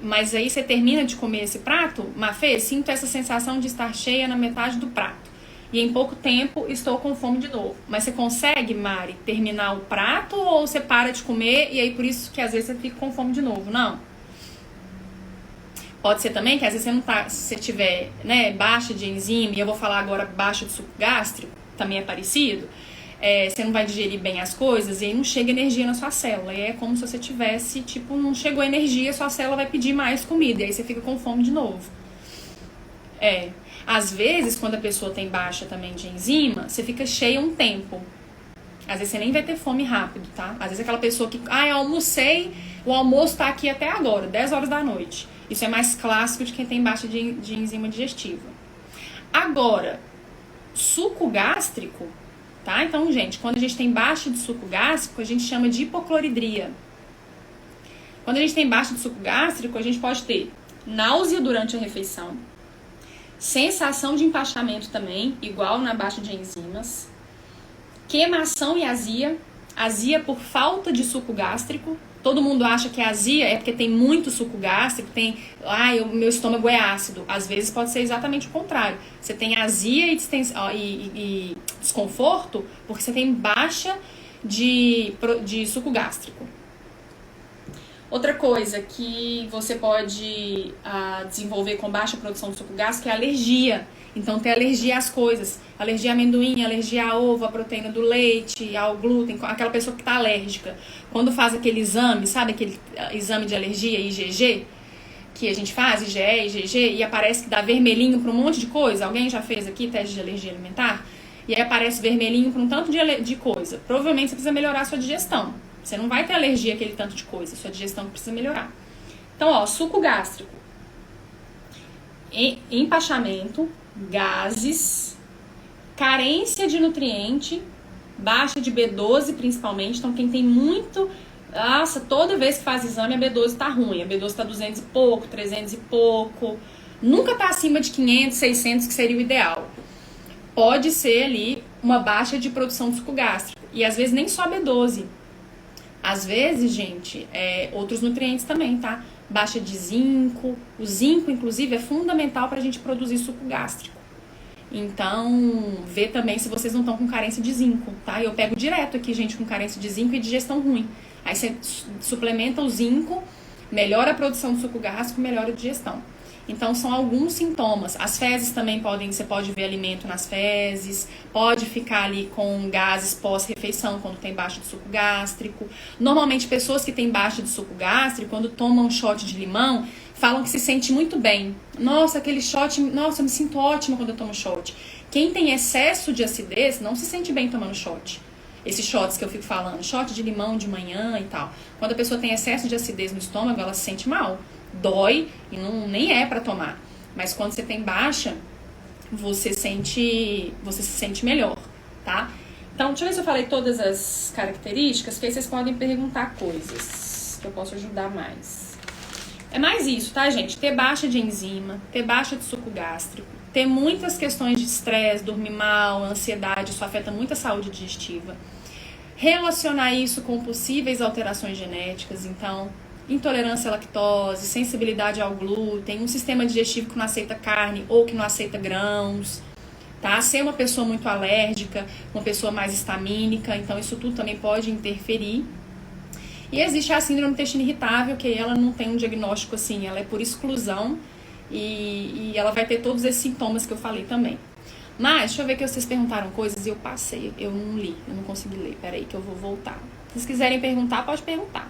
Mas aí você termina de comer esse prato, Mafê, sinto essa sensação de estar cheia na metade do prato. E em pouco tempo estou com fome de novo. Mas você consegue, Mari, terminar o prato ou você para de comer e aí por isso que às vezes você fica com fome de novo? Não. Pode ser também que às vezes você não tá, se você tiver, né, baixa de enzima, e eu vou falar agora baixa de suco gástrico, também é parecido, você não vai digerir bem as coisas e aí não chega energia na sua célula. E é como se você tivesse, tipo, não chegou energia, sua célula vai pedir mais comida e aí você fica com fome de novo. Às vezes, quando a pessoa tem baixa também de enzima, você fica cheia um tempo. Às vezes você nem vai ter fome rápido, tá? Às vezes aquela pessoa que, eu almocei, o almoço tá aqui até agora, 10 horas da noite. Isso é mais clássico de quem tem baixa de enzima digestiva. Agora, suco gástrico, tá? Então, gente, quando a gente tem baixa de suco gástrico, a gente chama de hipocloridria. Quando a gente tem baixa de suco gástrico, a gente pode ter náusea durante a refeição, sensação de empachamento também, igual na baixa de enzimas, queimação e azia, azia por falta de suco gástrico. Todo mundo acha que a azia é porque tem muito suco gástrico, meu estômago é ácido. Às vezes pode ser exatamente o contrário. Você tem azia e desconforto porque você tem baixa de suco gástrico. Outra coisa que você pode desenvolver com baixa produção de suco gástrico é alergia. Então, ter alergia às coisas. Alergia a amendoim, alergia a ovo, à proteína do leite, ao glúten. Aquela pessoa que está alérgica. Quando faz aquele exame, sabe aquele exame de alergia, IgG? Que a gente faz, IgE, IgG, e aparece que dá vermelhinho para um monte de coisa. Alguém já fez aqui teste de alergia alimentar? E aí aparece vermelhinho para um tanto de coisa. Provavelmente você precisa melhorar a sua digestão. Você não vai ter alergia àquele tanto de coisa. Sua digestão precisa melhorar. Então, suco gástrico. Empachamento, gases, carência de nutriente, baixa de B12 principalmente. Então, quem tem muito... Nossa, toda vez que faz exame a B12 tá ruim. A B12 tá 200 e pouco, 300 e pouco. Nunca tá acima de 500, 600, que seria o ideal. Pode ser ali uma baixa de produção de suco gástrico. E às vezes nem só B12. Às vezes, gente, outros nutrientes também, tá? Baixa de zinco. O zinco, inclusive, é fundamental para a gente produzir suco gástrico. Então, vê também se vocês não estão com carência de zinco, tá? Eu pego direto aqui, gente, com carência de zinco e digestão ruim. Aí você suplementa o zinco, melhora a produção do suco gástrico, melhora a digestão. Então, são alguns sintomas. As fezes também você pode ver alimento nas fezes, pode ficar ali com gases pós-refeição, quando tem baixa de suco gástrico. Normalmente, pessoas que têm baixa de suco gástrico, quando tomam um shot de limão, falam que se sente muito bem. Nossa, aquele shot, nossa, eu me sinto ótima quando eu tomo shot. Quem tem excesso de acidez não se sente bem tomando shot. Esses shots que eu fico falando, shot de limão de manhã e tal. Quando a pessoa tem excesso de acidez no estômago, ela se sente mal. Dói e nem é pra tomar. Mas quando você tem baixa, você se sente melhor, tá? Então, deixa eu ver se eu falei todas as características, que aí vocês podem perguntar coisas que eu posso ajudar mais. É mais isso, tá, gente? Ter baixa de enzima, ter baixa de suco gástrico, ter muitas questões de estresse, dormir mal, ansiedade, isso afeta muito a saúde digestiva. Relacionar isso com possíveis alterações genéticas, então, intolerância à lactose, sensibilidade ao glúten, um sistema digestivo que não aceita carne ou que não aceita grãos, tá? Ser uma pessoa muito alérgica, uma pessoa mais histamínica, então isso tudo também pode interferir. E existe a síndrome do intestino irritável, que ela não tem um diagnóstico assim, ela é por exclusão e ela vai ter todos esses sintomas que eu falei também. Mas, deixa eu ver que vocês perguntaram coisas e eu passei, eu não li, eu não consegui ler, peraí que eu vou voltar. Se vocês quiserem perguntar, pode perguntar.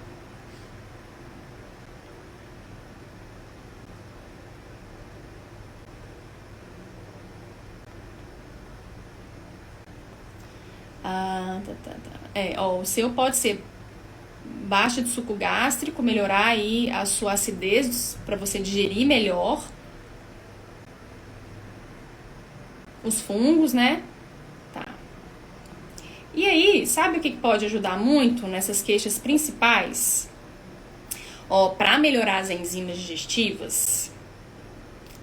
O seu pode ser baixa de suco gástrico, melhorar aí a sua acidez para você digerir melhor os fungos, né? Tá. E aí, sabe o que pode ajudar muito nessas queixas principais? Para melhorar as enzimas digestivas,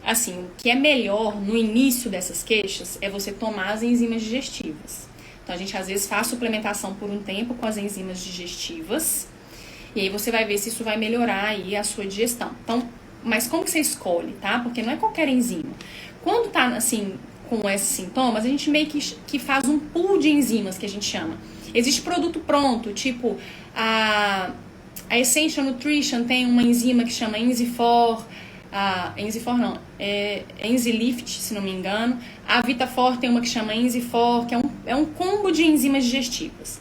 assim, o que é melhor no início dessas queixas é você tomar as enzimas digestivas. Então, a gente às vezes faz suplementação por um tempo com as enzimas digestivas, e aí você vai ver se isso vai melhorar aí a sua digestão. Então, mas como que você escolhe, tá? Porque não é qualquer enzima. Quando tá, assim, com esses sintomas, a gente meio que faz um pool de enzimas, que a gente chama. Existe produto pronto, tipo a Essential Nutrition tem uma enzima que chama Enzifor, Enzifor não, Enzilift, se não me engano. A Vitafor tem uma que chama Enzifor, que é um combo de enzimas digestivas.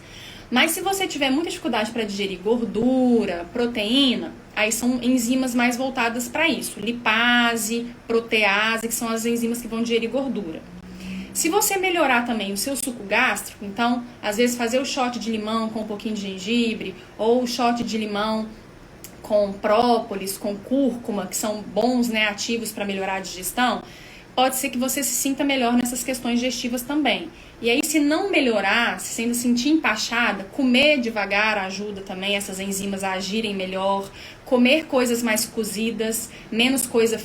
Mas se você tiver muita dificuldade para digerir gordura, proteína, aí são enzimas mais voltadas para isso. Lipase, protease, que são as enzimas que vão digerir gordura. Se você melhorar também o seu suco gástrico, então, às vezes fazer o shot de limão com um pouquinho de gengibre, ou o shot de limão com própolis, com cúrcuma, que são bons, né, ativos para melhorar a digestão, pode ser que você se sinta melhor nessas questões digestivas também. E aí, se não melhorar, se ainda sentir empachada, comer devagar ajuda também essas enzimas a agirem melhor. Comer coisas mais cozidas, menos coisa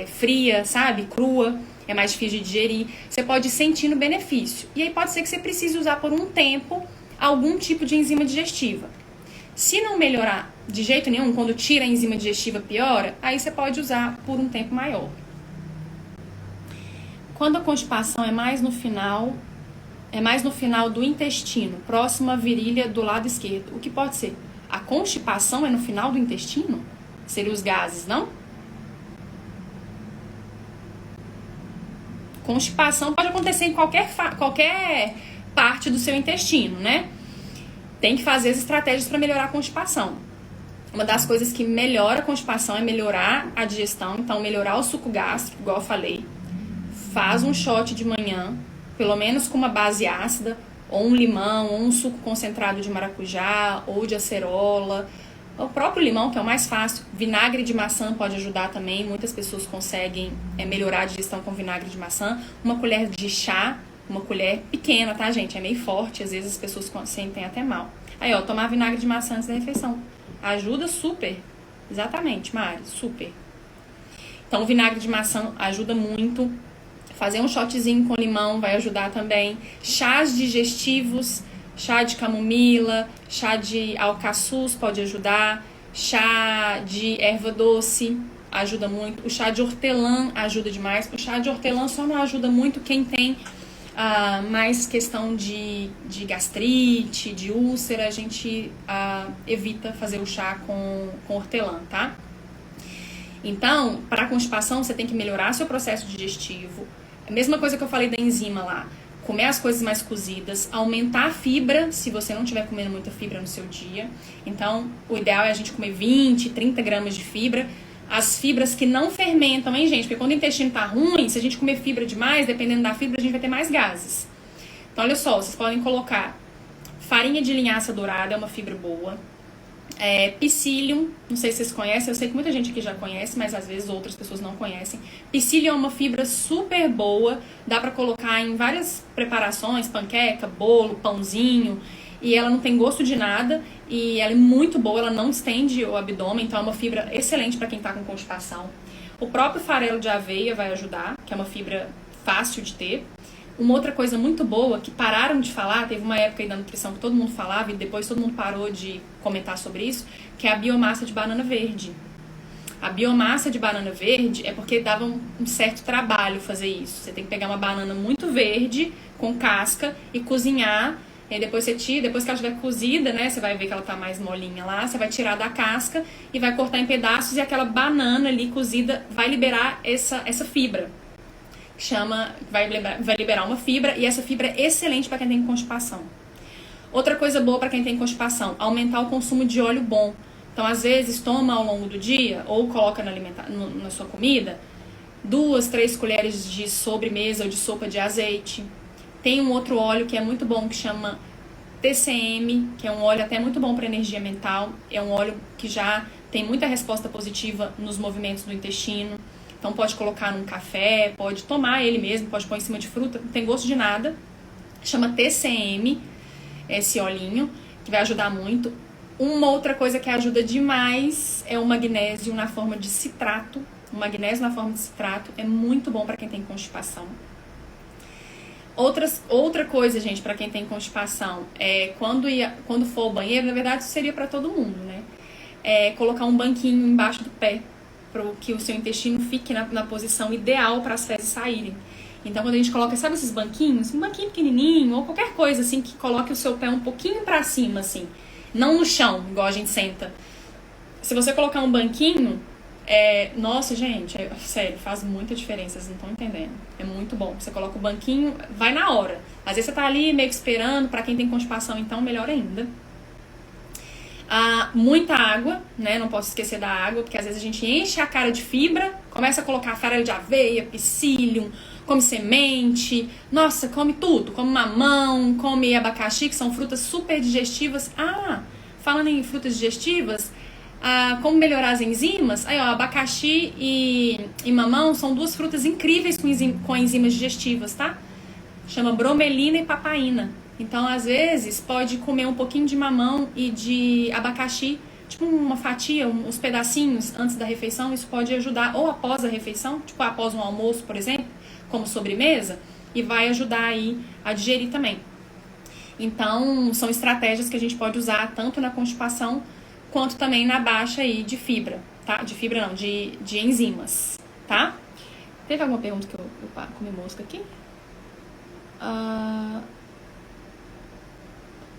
fria, sabe? Crua, é mais difícil de digerir. Você pode ir sentindo benefício. E aí pode ser que você precise usar por um tempo algum tipo de enzima digestiva. Se não melhorar de jeito nenhum, quando tira a enzima digestiva piora, aí você pode usar por um tempo maior. Quando a constipação é mais no final do intestino, próximo à virilha do lado esquerdo. O que pode ser? A constipação é no final do intestino? Seria os gases, não? Constipação pode acontecer em qualquer parte do seu intestino, né? Tem que fazer as estratégias para melhorar a constipação. Uma das coisas que melhora a constipação é melhorar a digestão, então melhorar o suco gástrico, igual eu falei. Faz um shot de manhã, pelo menos com uma base ácida, ou um limão, ou um suco concentrado de maracujá, ou de acerola, o próprio limão, que é o mais fácil. Vinagre de maçã pode ajudar também, muitas pessoas conseguem melhorar a digestão com vinagre de maçã. Uma colher de chá, uma colher pequena, tá, gente? É meio forte, às vezes as pessoas sentem até mal. Aí, tomar vinagre de maçã antes da refeição. Ajuda super. Exatamente, Mari, super. Então, o vinagre de maçã ajuda muito. Fazer um shotzinho com limão vai ajudar também. Chás digestivos, chá de camomila, chá de alcaçuz pode ajudar. Chá de erva doce ajuda muito. O chá de hortelã ajuda demais. O chá de hortelã só não ajuda muito quem tem mais questão de gastrite, de úlcera. A gente evita fazer o chá com hortelã, tá? Então, para a constipação, você tem que melhorar seu processo digestivo. A mesma coisa que eu falei da enzima lá. Comer as coisas mais cozidas, aumentar a fibra, se você não estiver comendo muita fibra no seu dia. Então, o ideal é a gente comer 20, 30 gramas de fibra. As fibras que não fermentam, hein, gente? Porque quando o intestino tá ruim, se a gente comer fibra demais, dependendo da fibra, a gente vai ter mais gases. Então, olha só, vocês podem colocar farinha de linhaça dourada, é uma fibra boa. Psyllium, não sei se vocês conhecem, eu sei que muita gente aqui já conhece, mas às vezes outras pessoas não conhecem. Psyllium é uma fibra super boa, dá pra colocar em várias preparações, panqueca, bolo, pãozinho, e ela não tem gosto de nada, e ela é muito boa, ela não estende o abdômen, então é uma fibra excelente pra quem tá com constipação. O próprio farelo de aveia vai ajudar, que é uma fibra fácil de ter. Uma outra coisa muito boa, que pararam de falar, teve uma época aí da nutrição que todo mundo falava e depois todo mundo parou de comentar sobre isso, que é a biomassa de banana verde. A biomassa de banana verde é porque dava um certo trabalho fazer isso. Você tem que pegar uma banana muito verde, com casca, e cozinhar. E aí depois que ela estiver cozida, né, você vai ver que ela tá mais molinha lá, você vai tirar da casca e vai cortar em pedaços, e aquela banana ali cozida vai liberar essa fibra. Vai liberar uma fibra, e essa fibra é excelente para quem tem constipação. Outra coisa boa para quem tem constipação, aumentar o consumo de óleo bom. Então, às vezes, toma ao longo do dia, ou coloca na sua comida, 2, 3 colheres de sobremesa ou de sopa de azeite. Tem um outro óleo que é muito bom, que chama TCM, que é um óleo até muito bom para energia mental. É um óleo que já tem muita resposta positiva nos movimentos do intestino. Então pode colocar num café, pode tomar ele mesmo, pode pôr em cima de fruta, não tem gosto de nada. Chama TCM. esse olhinho, que vai ajudar muito. Uma outra coisa que ajuda demais é o magnésio na forma de citrato. O magnésio na forma de citrato é muito bom para quem tem constipação. Outra coisa, gente, para quem tem constipação, é quando for ao banheiro, na verdade isso seria para todo mundo, né? É colocar um banquinho embaixo do pé, para que o seu intestino fique na posição ideal para as fezes saírem. Então, quando a gente coloca, sabe esses banquinhos? Um banquinho pequenininho, ou qualquer coisa, assim, que coloque o seu pé um pouquinho para cima, assim. Não no chão, igual a gente senta. Se você colocar um banquinho, nossa, gente, sério, faz muita diferença, vocês não estão entendendo. É muito bom. Você coloca o banquinho, vai na hora. Às vezes você tá ali meio que esperando, pra quem tem constipação, então, melhor ainda. Muita água, né? Não posso esquecer da água, porque às vezes a gente enche a cara de fibra, começa a colocar farelo de aveia, psyllium, come semente, nossa, come tudo, come mamão, come abacaxi, que são frutas super digestivas. Falando em frutas digestivas, como melhorar as enzimas? Aí, ó, abacaxi e mamão são duas frutas incríveis com enzimas digestivas, tá? Chama bromelina e papaina. Então, às vezes, pode comer um pouquinho de mamão e de abacaxi, tipo uma fatia, uns pedacinhos antes da refeição. Isso pode ajudar, ou após a refeição, tipo após um almoço, por exemplo, como sobremesa, e vai ajudar aí a digerir também. Então, são estratégias que a gente pode usar tanto na constipação quanto também na baixa aí de fibra, tá? De fibra não, de enzimas, tá? Teve alguma pergunta que eu comi mosca aqui?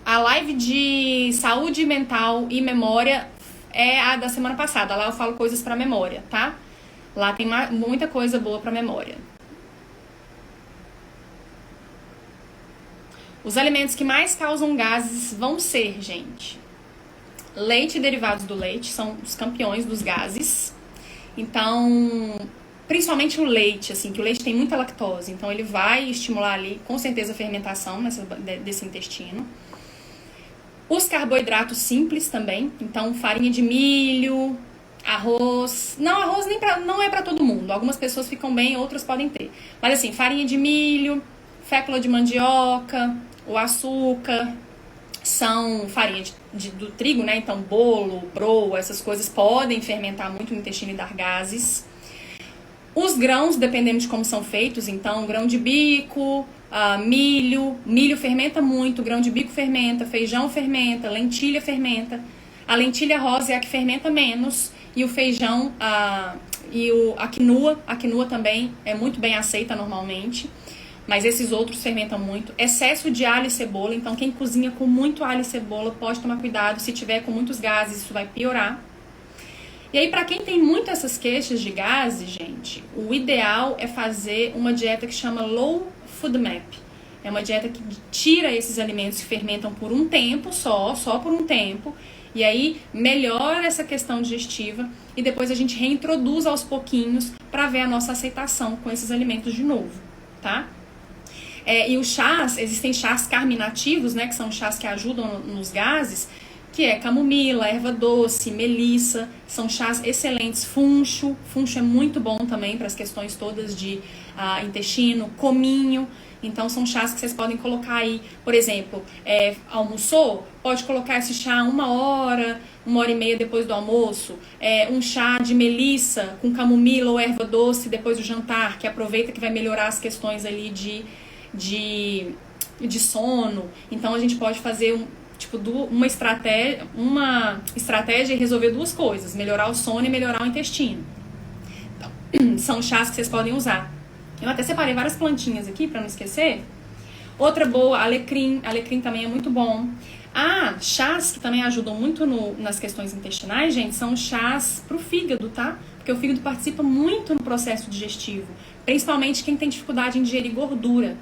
A live de saúde mental e memória é a da semana passada. Lá eu falo coisas pra memória, tá? Lá tem muita coisa boa pra memória. Os alimentos que mais causam gases vão ser, gente, leite e derivados do leite, são os campeões dos gases. Então, principalmente o leite, assim, que o leite tem muita lactose. Então, ele vai estimular ali, com certeza, a fermentação desse intestino. Os carboidratos simples também. Então, farinha de milho, arroz. Não, arroz não é pra todo mundo. Algumas pessoas ficam bem, outras podem ter. Mas, assim, farinha de milho, fécula de mandioca, o açúcar, são farinha do trigo, né? Então, bolo, broa, essas coisas podem fermentar muito o intestino e dar gases. Os grãos, dependendo de como são feitos, então, grão de bico, milho fermenta muito, grão de bico fermenta, feijão fermenta, lentilha fermenta. A lentilha rosa é a que fermenta menos, e o feijão a quinoa também é muito bem aceita normalmente. Mas esses outros fermentam muito. Excesso de alho e cebola. Então, quem cozinha com muito alho e cebola pode tomar cuidado. Se tiver com muitos gases, isso vai piorar. E aí, pra quem tem muito essas queixas de gases, gente, o ideal é fazer uma dieta que chama Low Food Map. É uma dieta que tira esses alimentos que fermentam por um tempo só por um tempo. E aí, melhora essa questão digestiva. E depois a gente reintroduz aos pouquinhos pra ver a nossa aceitação com esses alimentos de novo, tá? E os chás, existem chás carminativos, né, que são chás que ajudam nos gases, que é camomila, erva doce, melissa, são chás excelentes. Funcho é muito bom também para as questões todas de intestino, cominho. Então são chás que vocês podem colocar aí, por exemplo, almoçou, pode colocar esse chá 1h30 depois do almoço, um chá de melissa com camomila ou erva doce depois do jantar, que aproveita que vai melhorar as questões ali de sono. Então a gente pode fazer uma estratégia e resolver duas coisas: melhorar o sono e melhorar o intestino. Então, são chás que vocês podem usar. Eu até separei várias plantinhas aqui para não esquecer. Outra boa, alecrim também é muito bom. Chás que também ajudam muito nas questões intestinais, gente, são chás pro fígado, tá? Porque o fígado participa muito no processo digestivo, principalmente quem tem dificuldade em digerir gordura.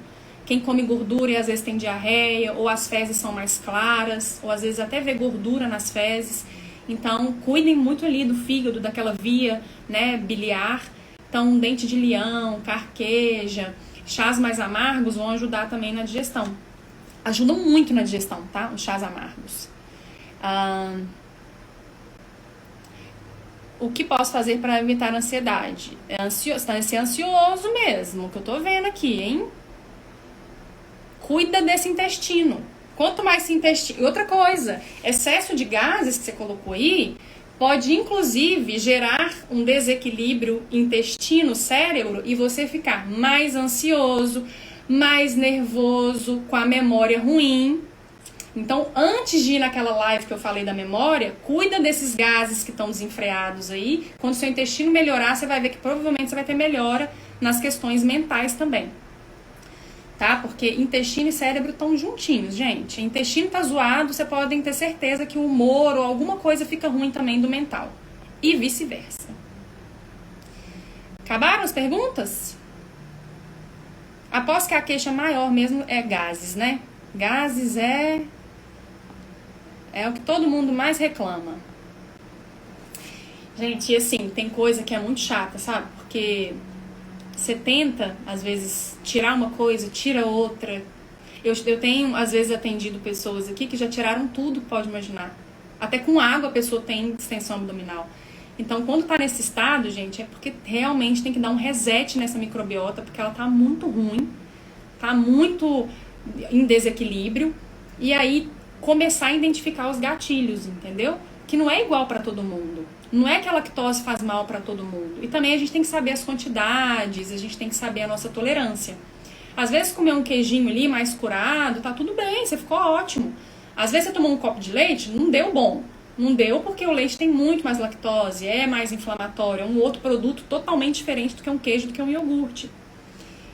Quem come gordura e às vezes tem diarreia, ou as fezes são mais claras, ou às vezes até vê gordura nas fezes. Então, cuidem muito ali do fígado, daquela via, né, biliar. Então, dente de leão, carqueja, chás mais amargos vão ajudar também na digestão. Ajudam muito na digestão, tá? Os chás amargos. O que posso fazer para evitar a ansiedade? Está ansioso mesmo, que eu tô vendo aqui, hein? Cuida desse intestino. Quanto mais se intestino... E outra coisa, excesso de gases que você colocou aí pode, inclusive, gerar um desequilíbrio intestino-cérebro e você ficar mais ansioso, mais nervoso, com a memória ruim. Então, antes de ir naquela live que eu falei da memória, cuida desses gases que estão desenfreados aí. Quando seu intestino melhorar, você vai ver que provavelmente você vai ter melhora nas questões mentais também. Tá? Porque intestino e cérebro estão juntinhos, gente. O intestino tá zoado, você podem ter certeza que o humor ou alguma coisa fica ruim também do mental. E vice-versa. Acabaram as perguntas? Aposto que a queixa maior mesmo é gases, né? Gases é o que todo mundo mais reclama. Gente, e assim, tem coisa que é muito chata, sabe? Porque você tenta, às vezes, tirar uma coisa, tira outra. Eu tenho, às vezes, atendido pessoas aqui que já tiraram tudo que pode imaginar. Até com água a pessoa tem distensão abdominal. Então, quando tá nesse estado, gente, é porque realmente tem que dar um reset nessa microbiota, porque ela tá muito ruim, tá muito em desequilíbrio. E aí, começar a identificar os gatilhos, entendeu? Que não é igual para todo mundo. Não é que a lactose faz mal para todo mundo. E também a gente tem que saber as quantidades, a gente tem que saber a nossa tolerância. Às vezes comer um queijinho ali mais curado, tá tudo bem, você ficou ótimo. Às vezes você tomou um copo de leite, não deu bom. Não deu porque o leite tem muito mais lactose, é mais inflamatório, é um outro produto totalmente diferente do que um queijo, do que um iogurte.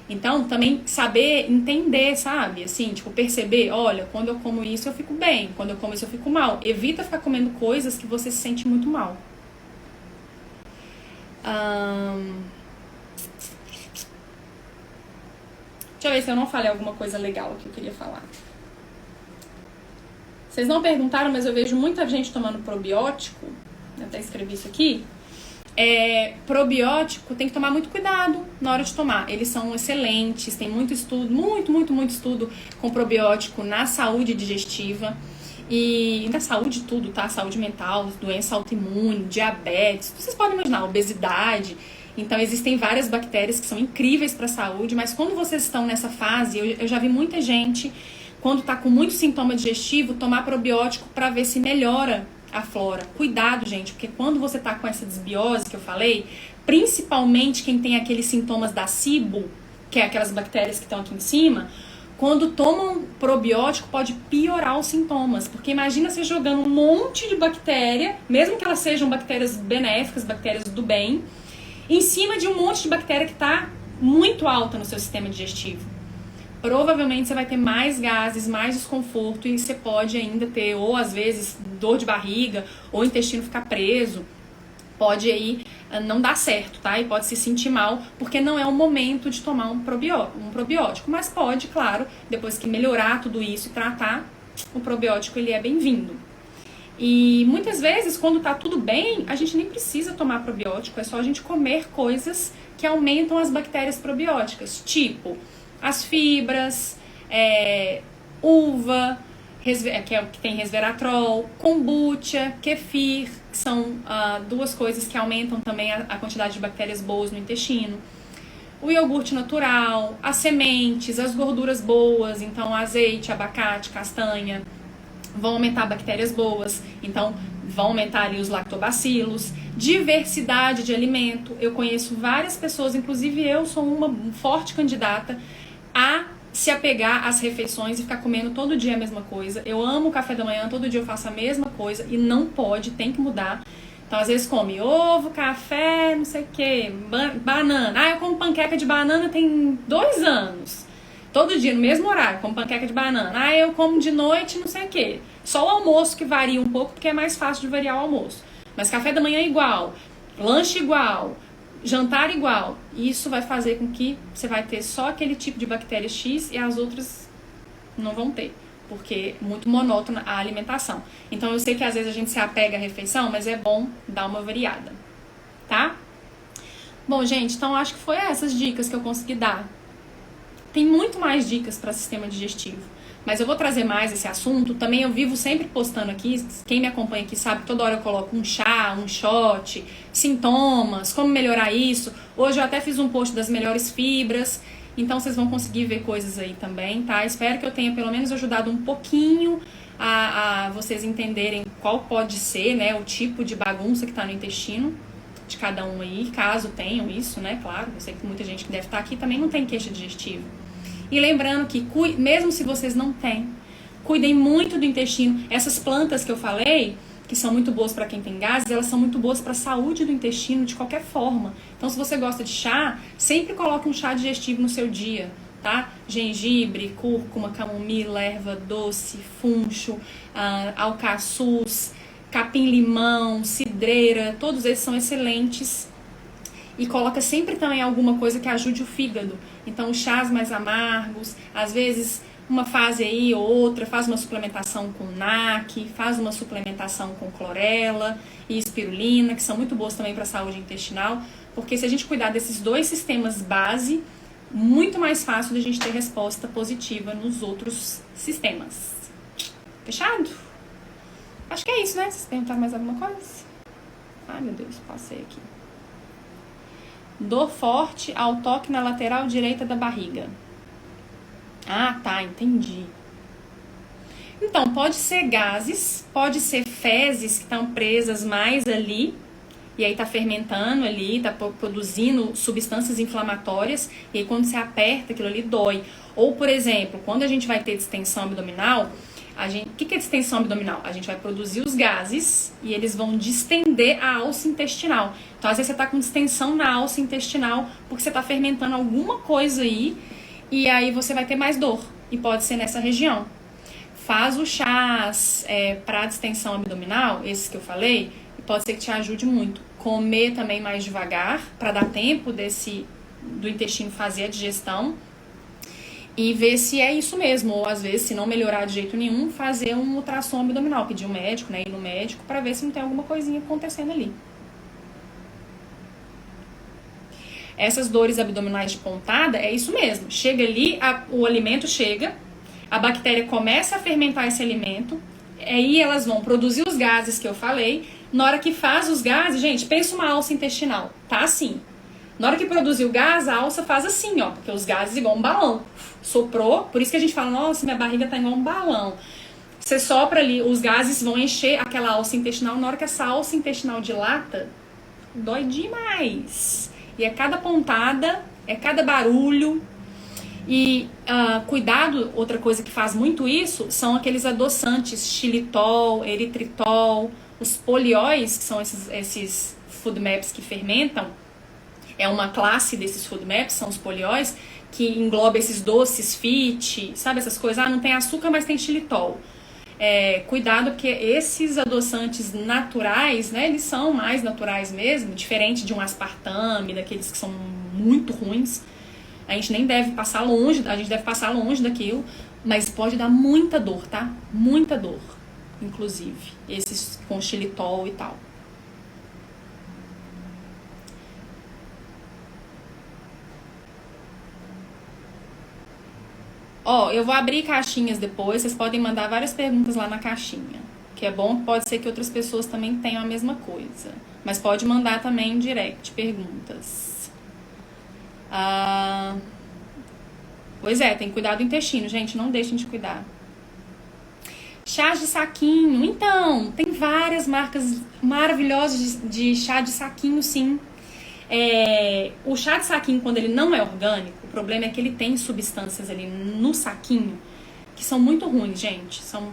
Então, também saber entender, sabe? Assim, tipo, perceber, olha, quando eu como isso eu fico bem, quando eu como isso eu fico mal. Evita ficar comendo coisas que você se sente muito mal. Deixa eu ver se eu não falei alguma coisa legal que eu queria falar. Vocês não perguntaram, mas eu vejo muita gente tomando probiótico. Eu até escrevi isso aqui. Probiótico tem que tomar muito cuidado na hora de tomar. Eles são excelentes, tem muito estudo, muito estudo com probiótico na saúde digestiva. E na saúde tudo, tá? Saúde mental, doença autoimune, diabetes, vocês podem imaginar, obesidade. Então existem várias bactérias que são incríveis para a saúde, mas quando vocês estão nessa fase, eu já vi muita gente, quando tá com muito sintoma digestivo, tomar probiótico para ver se melhora a flora. Cuidado, gente, porque quando você tá com essa desbiose que eu falei, principalmente quem tem aqueles sintomas da SIBO, que é aquelas bactérias que estão aqui em cima, quando tomam probiótico pode piorar os sintomas, porque imagina você jogando um monte de bactéria, mesmo que elas sejam bactérias benéficas, bactérias do bem, em cima de um monte de bactéria que está muito alta no seu sistema digestivo. Provavelmente você vai ter mais gases, mais desconforto e você pode ainda ter, ou às vezes, dor de barriga, ou o intestino ficar preso. Pode aí não dar certo, tá? E pode se sentir mal, porque não é o momento de tomar um probiótico. Mas pode, claro, depois que melhorar tudo isso e tratar, o probiótico ele é bem-vindo. E muitas vezes, quando tá tudo bem, a gente nem precisa tomar probiótico, é só a gente comer coisas que aumentam as bactérias probióticas, tipo as fibras, uva, que tem resveratrol, kombucha, kefir, que são duas coisas que aumentam também a quantidade de bactérias boas no intestino. O iogurte natural, as sementes, as gorduras boas, então azeite, abacate, castanha, vão aumentar bactérias boas, então vão aumentar ali os lactobacilos. Diversidade de alimento, eu conheço várias pessoas, inclusive eu sou uma forte candidata a se apegar às refeições e ficar comendo todo dia a mesma coisa. Eu amo o café da manhã, todo dia eu faço a mesma coisa e não pode, tem que mudar. Então, às vezes come ovo, café, não sei o que, banana. Eu como panqueca de banana tem 2 anos. Todo dia, no mesmo horário, como panqueca de banana. Eu como de noite, não sei o que. Só o almoço que varia um pouco, porque é mais fácil de variar o almoço. Mas café da manhã é igual, lanche igual, jantar igual. Isso vai fazer com que você vai ter só aquele tipo de bactéria X e as outras não vão ter, porque é muito monótona a alimentação. Então eu sei que às vezes a gente se apega à refeição, mas é bom dar uma variada, tá? Bom, gente, então acho que foi essas dicas que eu consegui dar. Tem muito mais dicas para sistema digestivo, mas eu vou trazer mais esse assunto. Também eu vivo sempre postando aqui, quem me acompanha aqui sabe que toda hora eu coloco um chá, um shot, sintomas, como melhorar isso. Hoje eu até fiz um post das melhores fibras. Então vocês vão conseguir ver coisas aí também, tá? Espero que eu tenha pelo menos ajudado um pouquinho a vocês entenderem qual pode ser, né, o tipo de bagunça que tá no intestino de cada um aí, caso tenham isso, né, claro. Eu sei que muita gente que deve estar aqui também não tem queixa digestiva. E lembrando que, mesmo se vocês não têm, cuidem muito do intestino. Essas plantas que eu falei, que são muito boas para quem tem gases, elas são muito boas para a saúde do intestino de qualquer forma. Então, se você gosta de chá, sempre coloque um chá digestivo no seu dia, tá? Gengibre, cúrcuma, camomila, erva doce, funcho, alcaçuz, capim-limão, cidreira, todos esses são excelentes. E coloca sempre também alguma coisa que ajude o fígado. Então, chás mais amargos, às vezes uma fase aí ou outra, faz uma suplementação com NAC, faz uma suplementação com clorela e espirulina, que são muito boas também para a saúde intestinal, porque se a gente cuidar desses dois sistemas base, muito mais fácil da gente ter resposta positiva nos outros sistemas. Fechado? Acho que é isso, né? Vocês perguntaram mais alguma coisa? Ai, meu Deus, passei aqui. Dor forte ao toque na lateral direita da barriga. Ah, tá, entendi. Então, pode ser gases, pode ser fezes que estão presas mais ali, e aí tá fermentando ali, tá produzindo substâncias inflamatórias, e aí quando você aperta, aquilo ali dói. Ou, por exemplo, quando a gente vai ter distensão abdominal, o que é distensão abdominal? A gente vai produzir os gases e eles vão distender a alça intestinal. Então, às vezes você tá com distensão na alça intestinal porque você tá fermentando alguma coisa aí e aí você vai ter mais dor. E pode ser nessa região. Faz os chás para distensão abdominal, esses que eu falei, e pode ser que te ajude muito. Comer também mais devagar para dar tempo do intestino fazer a digestão. E ver se é isso mesmo, ou às vezes, se não melhorar de jeito nenhum, fazer um ultrassom abdominal, pedir um médico, né, ir no médico, para ver se não tem alguma coisinha acontecendo ali. Essas dores abdominais de pontada, é isso mesmo. Chega ali, o alimento chega, a bactéria começa a fermentar esse alimento, aí elas vão produzir os gases que eu falei. Na hora que faz os gases, gente, pensa uma alça intestinal, tá assim. Na hora que produzir o gás, a alça faz assim, ó, porque os gases igual um balão. Soprou, por isso que a gente fala, nossa, minha barriga tá igual um balão. Você sopra ali, os gases vão encher aquela alça intestinal. Na hora que essa alça intestinal dilata, dói demais. E é cada pontada, é cada barulho. E cuidado, outra coisa que faz muito isso, são aqueles adoçantes, xilitol, eritritol, os polióis, que são esses food maps que fermentam. É uma classe desses food maps, são os polióis, que engloba esses doces fit, sabe essas coisas? Não tem açúcar, mas tem xilitol. Cuidado, porque esses adoçantes naturais, né, eles são mais naturais mesmo, diferente de um aspartame, daqueles que são muito ruins. A gente nem deve passar longe, a gente deve passar longe daquilo, mas pode dar muita dor, tá? Muita dor, inclusive, esses com xilitol e tal. Eu vou abrir caixinhas depois, vocês podem mandar várias perguntas lá na caixinha. Que é bom, pode ser que outras pessoas também tenham a mesma coisa. Mas pode mandar também em direct perguntas. Pois é, tem que cuidar do intestino, gente, não deixem de cuidar. Chás de saquinho, então, tem várias marcas maravilhosas de chá de saquinho, sim. O chá de saquinho, quando ele não é orgânico, o problema é que ele tem substâncias ali no saquinho que são muito ruins, gente. São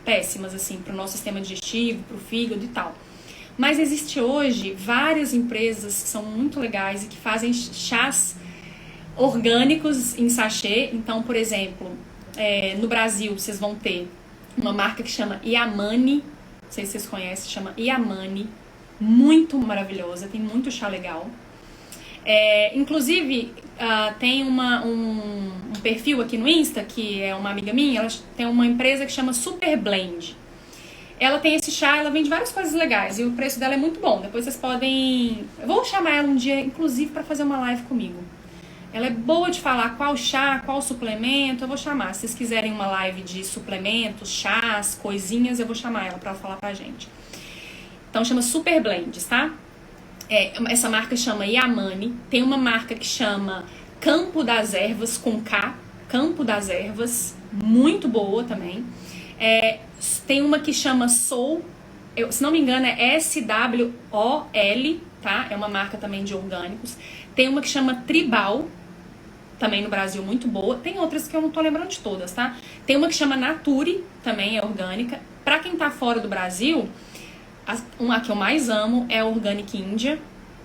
péssimas, assim, pro nosso sistema digestivo, pro fígado e tal. Mas existe hoje várias empresas que são muito legais e que fazem chás orgânicos em sachê. Então, por exemplo, no Brasil, vocês vão ter uma marca que chama Yamane. Não sei se vocês conhecem, chama Yamane. Muito maravilhosa, tem muito chá legal. Inclusive, tem um perfil aqui no Insta, que é uma amiga minha, ela tem uma empresa que chama Super Blend. Ela tem esse chá, ela vende várias coisas legais e o preço dela é muito bom. Depois vocês podem... Eu vou chamar ela um dia, inclusive, para fazer uma live comigo. Ela é boa de falar qual chá, qual suplemento, eu vou chamar. Se vocês quiserem uma live de suplementos, chás, coisinhas, eu vou chamar ela para falar pra gente. Então chama Super Blends, tá? Essa marca chama Yamane. Tem uma marca que chama Campo das Ervas, com K, Campo das Ervas, muito boa também. Tem uma que chama Soul, se não me engano é SWOL, tá? É uma marca também de orgânicos. Tem uma que chama Tribal, também no Brasil, muito boa. Tem outras que eu não tô lembrando de todas, tá? Tem uma que chama Nature, também é orgânica. Pra quem tá fora do Brasil, uma que eu mais amo é a Organic India.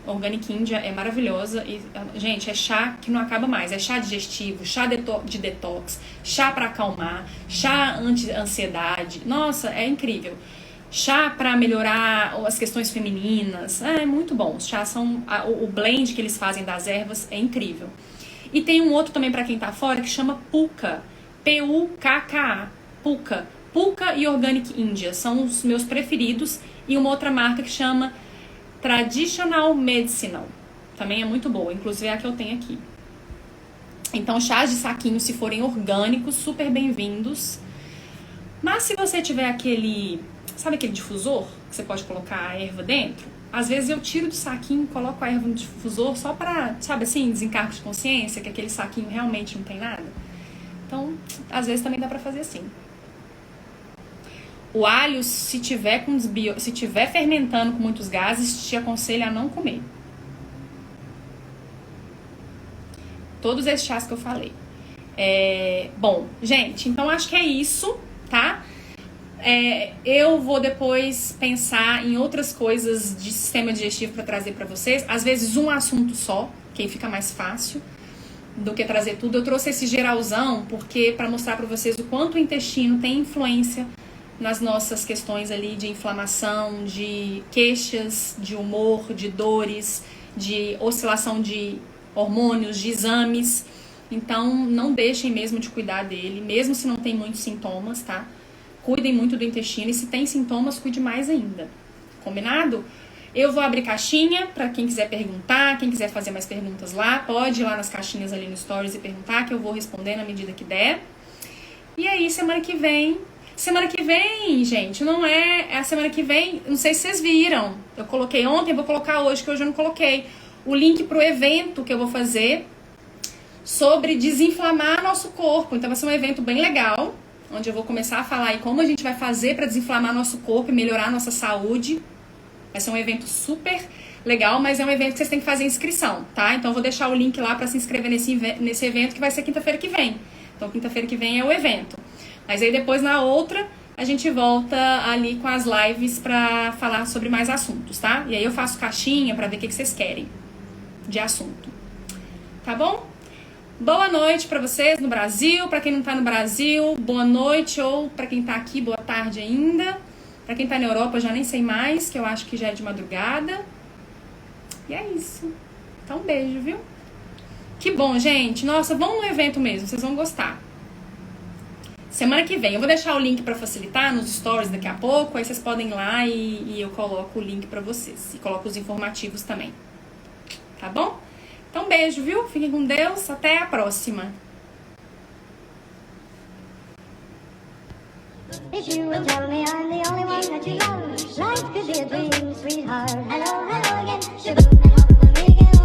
A Organic India é maravilhosa e, gente, é chá que não acaba mais. É chá digestivo, chá de detox, chá pra acalmar, chá anti-ansiedade. Nossa, é incrível. Chá pra melhorar as questões femininas. É muito bom. Os chás são... O blend que eles fazem das ervas é incrível. E tem um outro também pra quem tá fora que chama Pukka. P-U-K-K-A. Pukka. Pukka e Organic India são os meus preferidos. E uma outra marca que chama Traditional Medicinal. Também é muito boa, inclusive é a que eu tenho aqui. Então, chás de saquinho, se forem orgânicos, super bem-vindos. Mas se você tiver aquele... Sabe aquele difusor que você pode colocar a erva dentro? Às vezes eu tiro do saquinho, coloco a erva no difusor só pra, sabe assim, desencargo de consciência, que aquele saquinho realmente não tem nada. Então, às vezes também dá pra fazer assim. O alho, se tiver fermentando com muitos gases, te aconselho a não comer. Todos esses chás que eu falei. Bom, gente, então acho que é isso, tá? Eu vou depois pensar em outras coisas de sistema digestivo para trazer para vocês. Às vezes um assunto só, que aí fica mais fácil do que trazer tudo. Eu trouxe esse geralzão porque para mostrar para vocês o quanto o intestino tem influência nas nossas questões ali de inflamação, de queixas, de humor, de dores, de oscilação de hormônios, de exames. Então, não deixem mesmo de cuidar dele, mesmo se não tem muitos sintomas, tá? Cuidem muito do intestino e se tem sintomas, cuide mais ainda. Combinado? Eu vou abrir caixinha para quem quiser perguntar, quem quiser fazer mais perguntas lá, pode ir lá nas caixinhas ali no Stories e perguntar, que eu vou responder na medida que der. E aí, semana que vem, gente, não é a semana que vem, não sei se vocês viram, eu coloquei ontem, vou colocar hoje, que hoje eu não coloquei, o link pro evento que eu vou fazer sobre desinflamar nosso corpo. Então vai ser um evento bem legal, onde eu vou começar a falar aí como a gente vai fazer para desinflamar nosso corpo e melhorar a nossa saúde. Vai ser um evento super legal, mas é um evento que vocês têm que fazer inscrição, tá? Então eu vou deixar o link lá para se inscrever nesse evento, que vai ser quinta-feira que vem. Então quinta-feira que vem é o evento. Mas aí depois na outra a gente volta ali com as lives pra falar sobre mais assuntos, tá? E aí eu faço caixinha pra ver o que vocês querem de assunto. Tá bom? Boa noite pra vocês no Brasil, pra quem não tá no Brasil, boa noite, ou pra quem tá aqui, boa tarde ainda. Pra quem tá na Europa eu já nem sei mais, que eu acho que já é de madrugada. E é isso. Então um beijo, viu? Que bom, gente. Nossa, vão no evento mesmo, vocês vão gostar. Semana que vem, eu vou deixar o link pra facilitar nos stories daqui a pouco, aí vocês podem ir lá e eu coloco o link pra vocês. E coloco os informativos também. Tá bom? Então, beijo, viu? Fiquem com Deus. Até a próxima. If you will tell me I'm the only one that you love, life could be a dream, sweetheart. Hello.